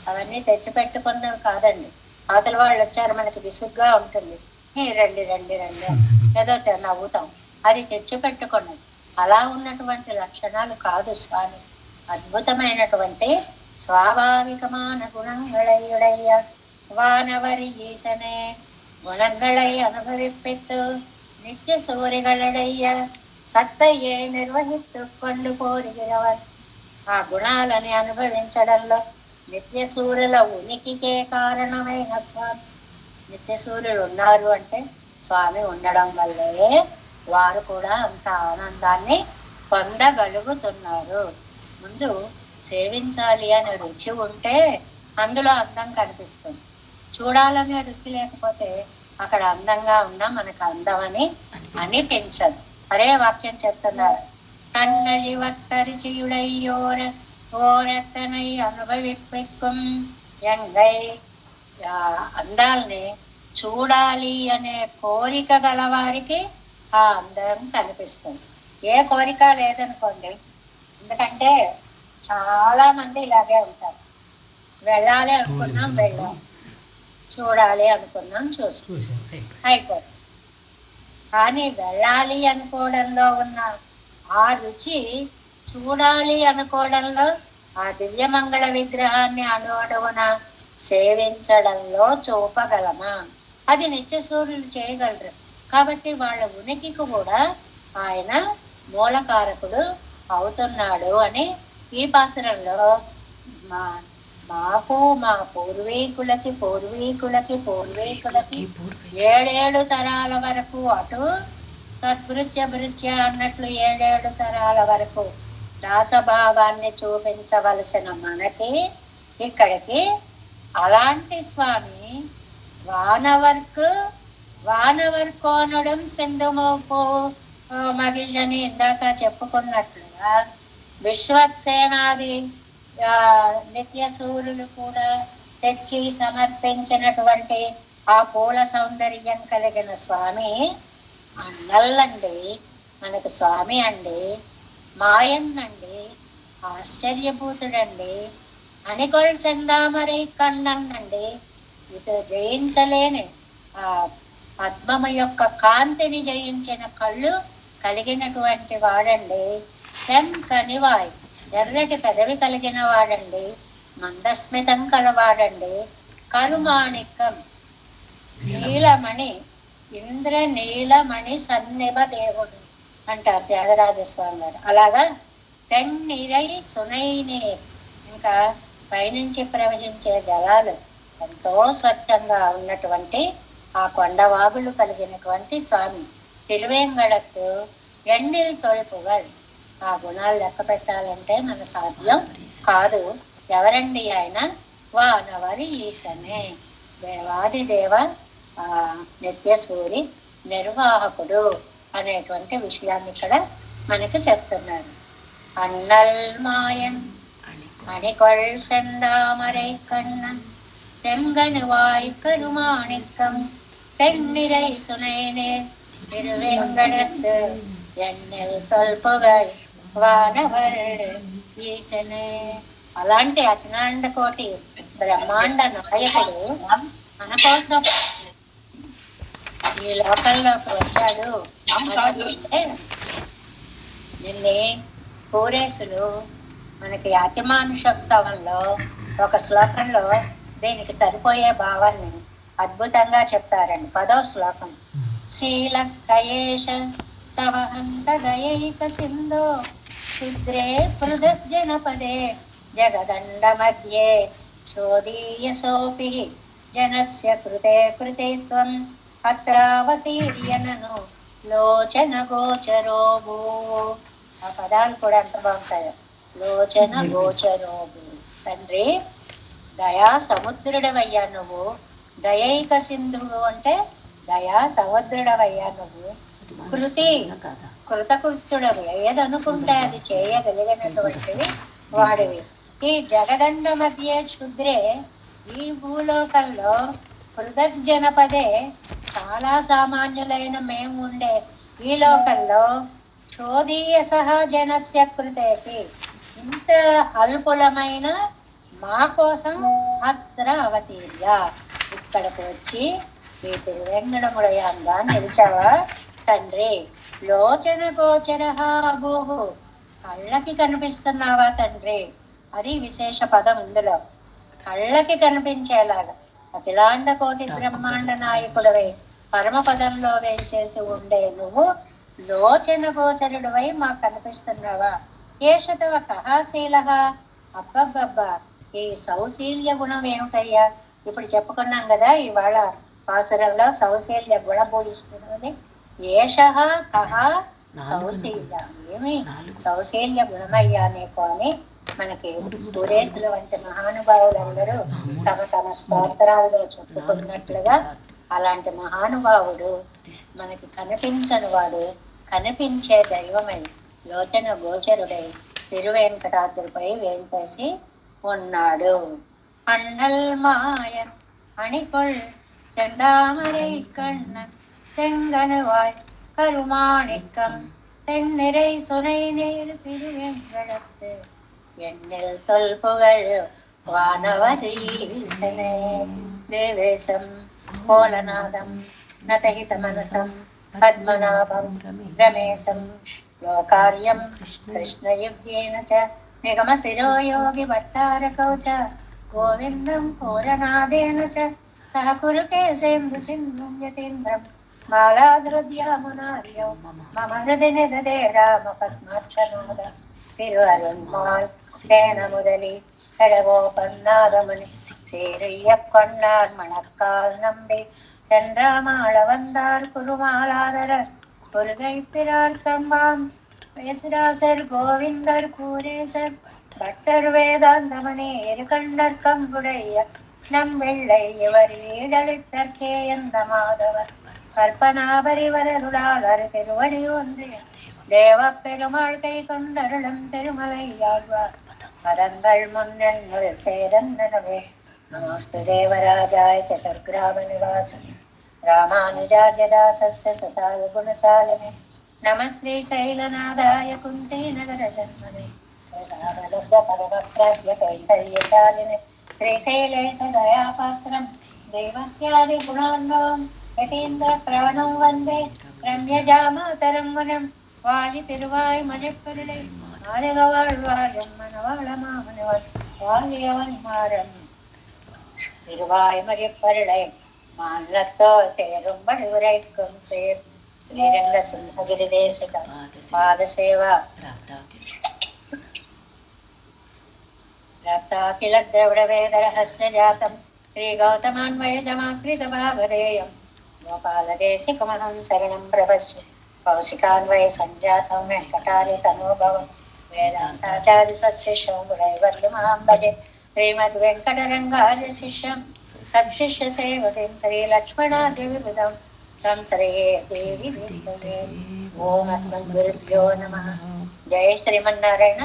అవన్నీ తెచ్చిపెట్టుకున్నవి కాదండి. అవతల వాళ్ళు వచ్చారు మనకి విసుగ్గా ఉంటుంది, రండి రండి రండి ఏదో నవ్వుతాం, అది తెచ్చిపెట్టుకున్నది. అలా ఉన్నటువంటి లక్షణాలు కాదు స్వామి. అద్భుతమైనటువంటి స్వాభావికమైన గుణంగళయుడయ్య வானவர் ஈசனே குணங்களை அனுபவிப்பித்து நித்திய சூரிகளுடைய సత్తయే నిర్వహిస్తూ కొండు కోరిగిరవన్. ఆ గుణాలని అనుభవించడంలో నిత్య సూర్యుల ఉనికికే కారణమైన స్వామి. నిత్య సూర్యులు ఉన్నారు అంటే స్వామి ఉండడం వల్లే వారు కూడా అంత ఆనందాన్ని పొందగలుగుతున్నారు. ముందు సేవించాలి అనే రుచి ఉంటే అందులో అందం కనిపిస్తుంది. చూడాలనే రుచి లేకపోతే అక్కడ అందంగా ఉన్నా మనకు అందమని అనిపించదు. అదే వాక్యం చెప్తున్నారు. కన్నడి వత్తరిచియుడయ్యోర ఓరత్తనై అనుభవిప్పిక్కుం ఎంగై. అందాల్ని చూడాలి అనే కోరిక గలవారికి ఆ అందం కనిపిస్తుంది. ఏ కోరిక లేదనుకోండి, ఎందుకంటే చాలా మంది ఇలాగే ఉంటారు. వెళ్ళాలి అనుకున్నాం వెళ్ళాం, చూడాలి అనుకున్నాం చూసాం, అయిపోతుంది. కానీ వెళ్ళాలి అనుకోవడంలో ఉన్న ఆ రుచి చూడాలి అనుకోవడంలో, ఆ దివ్యమంగళ విగ్రహాన్ని అణువణువున సేవించడంలో చూపగలమా? అది నిత్య సూర్యులు చేయగలరు. కాబట్టి వాళ్ళ ఉనికికి కూడా ఆయన మూలకారకుడు అవుతున్నాడు అని ఈ పాసురంలో మాకు మా పూర్వీకులకి పూర్వీకులకి పూర్వీకులకి 7 తరాల వరకు అటు తద్భృత్య భృత్య అన్నట్లు 7 తరాల వరకు దాసభావాన్ని చూపించవలసిన మనకి ఇక్కడికి అలాంటి స్వామి వానవర్కోనడం సింధుమోపు మగిషని ఇందాక చెప్పుకున్నట్లుగా విశ్వక్సేనాది నిత్య సూర్యులు కూడా తెచ్చి సమర్పించినటువంటి ఆ పూల సౌందర్యం కలిగిన స్వామి అన్నల్లండి. మనకు స్వామి అండి, మాయన్నండి, ఆశ్చర్యభూతుడండి, అణికొల్ సెందామరై కన్నన్నండి. ఇది జయించలేని ఆ పద్మము యొక్క కాంతిని జయించిన కళ్ళు కలిగినటువంటి వాడండి. శం కనివాయ్, ఎర్రటి పెదవి కలిగిన వాడండి, మందస్మితం కలవాడండి. కరుమాణికం, నీలమణి, ఇంద్ర నీలమణి సన్నిభ దేవుడు అంటారు త్యాగరాజస్వామి గారు. అలాగా తెన్నిరై సునైనీర్, ఇంకా పైనుంచి ప్రవహించే జలాలు ఎంతో స్వచ్ఛంగా ఉన్నటువంటి ఆ కొండవాగులు కలిగినటువంటి స్వామి తిరువేంగడకు ఎన్నిల్ తొలుపుగల్. ఆ గుణాలు లెక్క పెట్టాలంటే మన సాధ్యం కాదు. ఎవరండి ఆయన? వానవరి ఈశనే, దేవాది దేవ నిత్య సూరి నిర్వాహకుడు అనేటువంటి విషయాన్ని ఇక్కడ మనకి చెప్తున్నారు. అన్నల్ మాయన్ అణికొల్ సెందామరై కண்ணన్ செங்கனுவாய் கருமாணிக்கம் தென்னிரை சுனைனே திருவெங்கடத்து ఎన్నెల్ తల్పుగల్ వానవర్ ఈశనే. అలాంటి అఖిలాండ కోటి బ్రహ్మాండ నాయకుడు మన కోసం ఈ లోకంలోకి వచ్చాడు. నిన్నే పూరేసులు మనకి అతిమానుష స్తవంలో ఒక శ్లోకంలో దీనికి సరిపోయే భావాన్ని అద్భుతంగా చెప్తారండి. 10వ శ్లోకం. శీలక్కయేష తవ హంత దయైక సింధో క్షుద్రే పృథగ్జనపదే జగదండ మధ్యే చోదీయసోపి జనస్య కృతే కృతేత్వం అత్రావతీర్యనను లోచన గోచరోభూ. ఆ పదాలు కూడా ఎంత బాగుంటాయో. లోచన గోచరోభూ. తండ్రి దయా సముద్రుడవయ్యా నువ్వు, దయైక సింధువు అంటే దయా సముద్రుడవయ్యా నువ్వు, కృతకృత్యుడవి, ఏదనుకుంటే అది చేయగలిగినటువంటివి వాడివి. ఈ జగదండ మధ్య క్షుద్రే, ఈ భూలోకంలో పృథగ్జనపదే చాలా సామాన్యులైన మేము ఉండే ఈ లోకంలో చోదీయ సహా జనస్య కృతేపి, ఇంత అల్పులమైన మా కోసం అత్ర అవతీర్య, ఇక్కడికి వచ్చి ఈ తిరువెంగడముడయాంగా నిలిచావా తండ్రి. లోచన గోచర భూహు, కళ్ళకి కనిపిస్తున్నావా తండ్రి. అది విశేష పదం ఇందులో, కళ్ళకి కనిపించేలాగా. అఖిలాండ కోటి బ్రహ్మాండ నాయకుడివై పరమపదంలో వేంచేసి ఉండే నువ్వు లోచన గోచరుడివై మాకు కనిపిస్తున్నావా. ఏషతవ కహాశీల, అబ్బబ్బబ్బా ఈ సౌశీల్య గుణం ఏమిటయ్యా. ఇప్పుడు చెప్పుకున్నాం కదా ఇవాళ పాసురంలో సౌశీల్య గుణభూయిష్ఠుడు. ఏష కహ సౌశీల్య, ఏమి సౌశీల్య గుణమయ్యా నీకు అని మనకి పురేసుల వంటి మహానుభావులందరూ తమ తమ స్తోత్రాలుగా చెప్పుకున్నట్లుగా అలాంటి మహానుభావుడు మనకి కనిపించని వాడు కనిపించే దైవమై లోచన గోచరుడై తిరువేంకటాద్రిపై వేంచేసి ఉన్నాడు. అన్నల్ మాయన్ అణికొల్ செந்தாமரை கண்ணன் செங்கனுவாய் கருமாணிக்கம் தென்னிரை சுனை நேரு திருவேங்கடத்து எண்ணில் தொல்புகழ் வானவரீசனே. దేవేశం పోలనాదం నతహిత మనసం పద్మనాభం రమేశం లోకార్యం కృష్ణయుగ్యేన చ నిగమ శిరోయోగి భట్టారకౌ చ గోవిందం పూరనాదేన చ సహ కురుకేశేందు సింధుం యతీంద్రం మాలాధృద్యామునార్యో మమ హృదయ దదే రామ పద్మాక్షనాద. తిరువరుణ్మాల్ సేన ముదలి சடகோபநாதமணி சேரிய கொண்டார் மணக்கால் நம்பி சென்றாமாள வந்தார் குருமாலாதரர் கொள்கை பிறார் கம்பாம் வேசுராசர் கோவிந்தர் கூரேசர் பட்டர் வேதாந்தமணி இருகண்டர் கம்புடைய நம் வெள்ளை இவர் ஈடளித்தற்கே எந்த மாதவர் கல்பனாபரிவரருளாளர் திருவடி ஒன்றிய தேவ பெருமாள் கை கொண்டருளும் திருமலையாழ்வார் பதங்கள் முன்னெண்ணல் சேரந்தனவே நமஸ்து தேவராஜாய சதுர்கிராம நிவாசனே ராமானுஜார்யதாசஸ்ய சதாய குணசாலினே நமஸ்ரீ சைலநாதாய குந்தி நகர ஜன்மனே பிரசாதலப்த பரமப்ராப்ய கைங்கர்யசாலினே శ్రీశైలేశ దయాపాత్రం దేవత్యాది గుణాన్వం యతీంద్ర ప్రాణం వందే రమ్యజామాతరం వనం వాడి తిరువాయ్ మణిప్పరులై ஆதகவாழ்வாழம் மணவாள மாமனவன் வாழியவன் மாறம் திருவாய் மறிப்பருளை மாநிலத்தோ தேரும்படி உரைக்கும் சேர் ஸ்ரீரங்க சிம்மகிரி தேசிகம் பாத சேவா प्राप्ताखिल द्रविडवेदरहस्य जातं श्रीगौतमान्वयजमाश्रितभावधेयं गोपालदेशिकमहं शरणं प्रपञ्चे कौशिकान्वये सञ्जातं वेङ्कटार्यतनोभवं वेदान्ताचार्यसशिष्यं गुणैवर्यमहं भजे श्रीमद्वेङ्कटरङ्गार्यशिष्यं सत्शिष्यसेवतीं श्रीलक्ष्मणादिविबुधं संश्रये देवी विद्महे। ओम अस्मद्गुरुभ्यो नमः। जय श्रीमन्नारायण।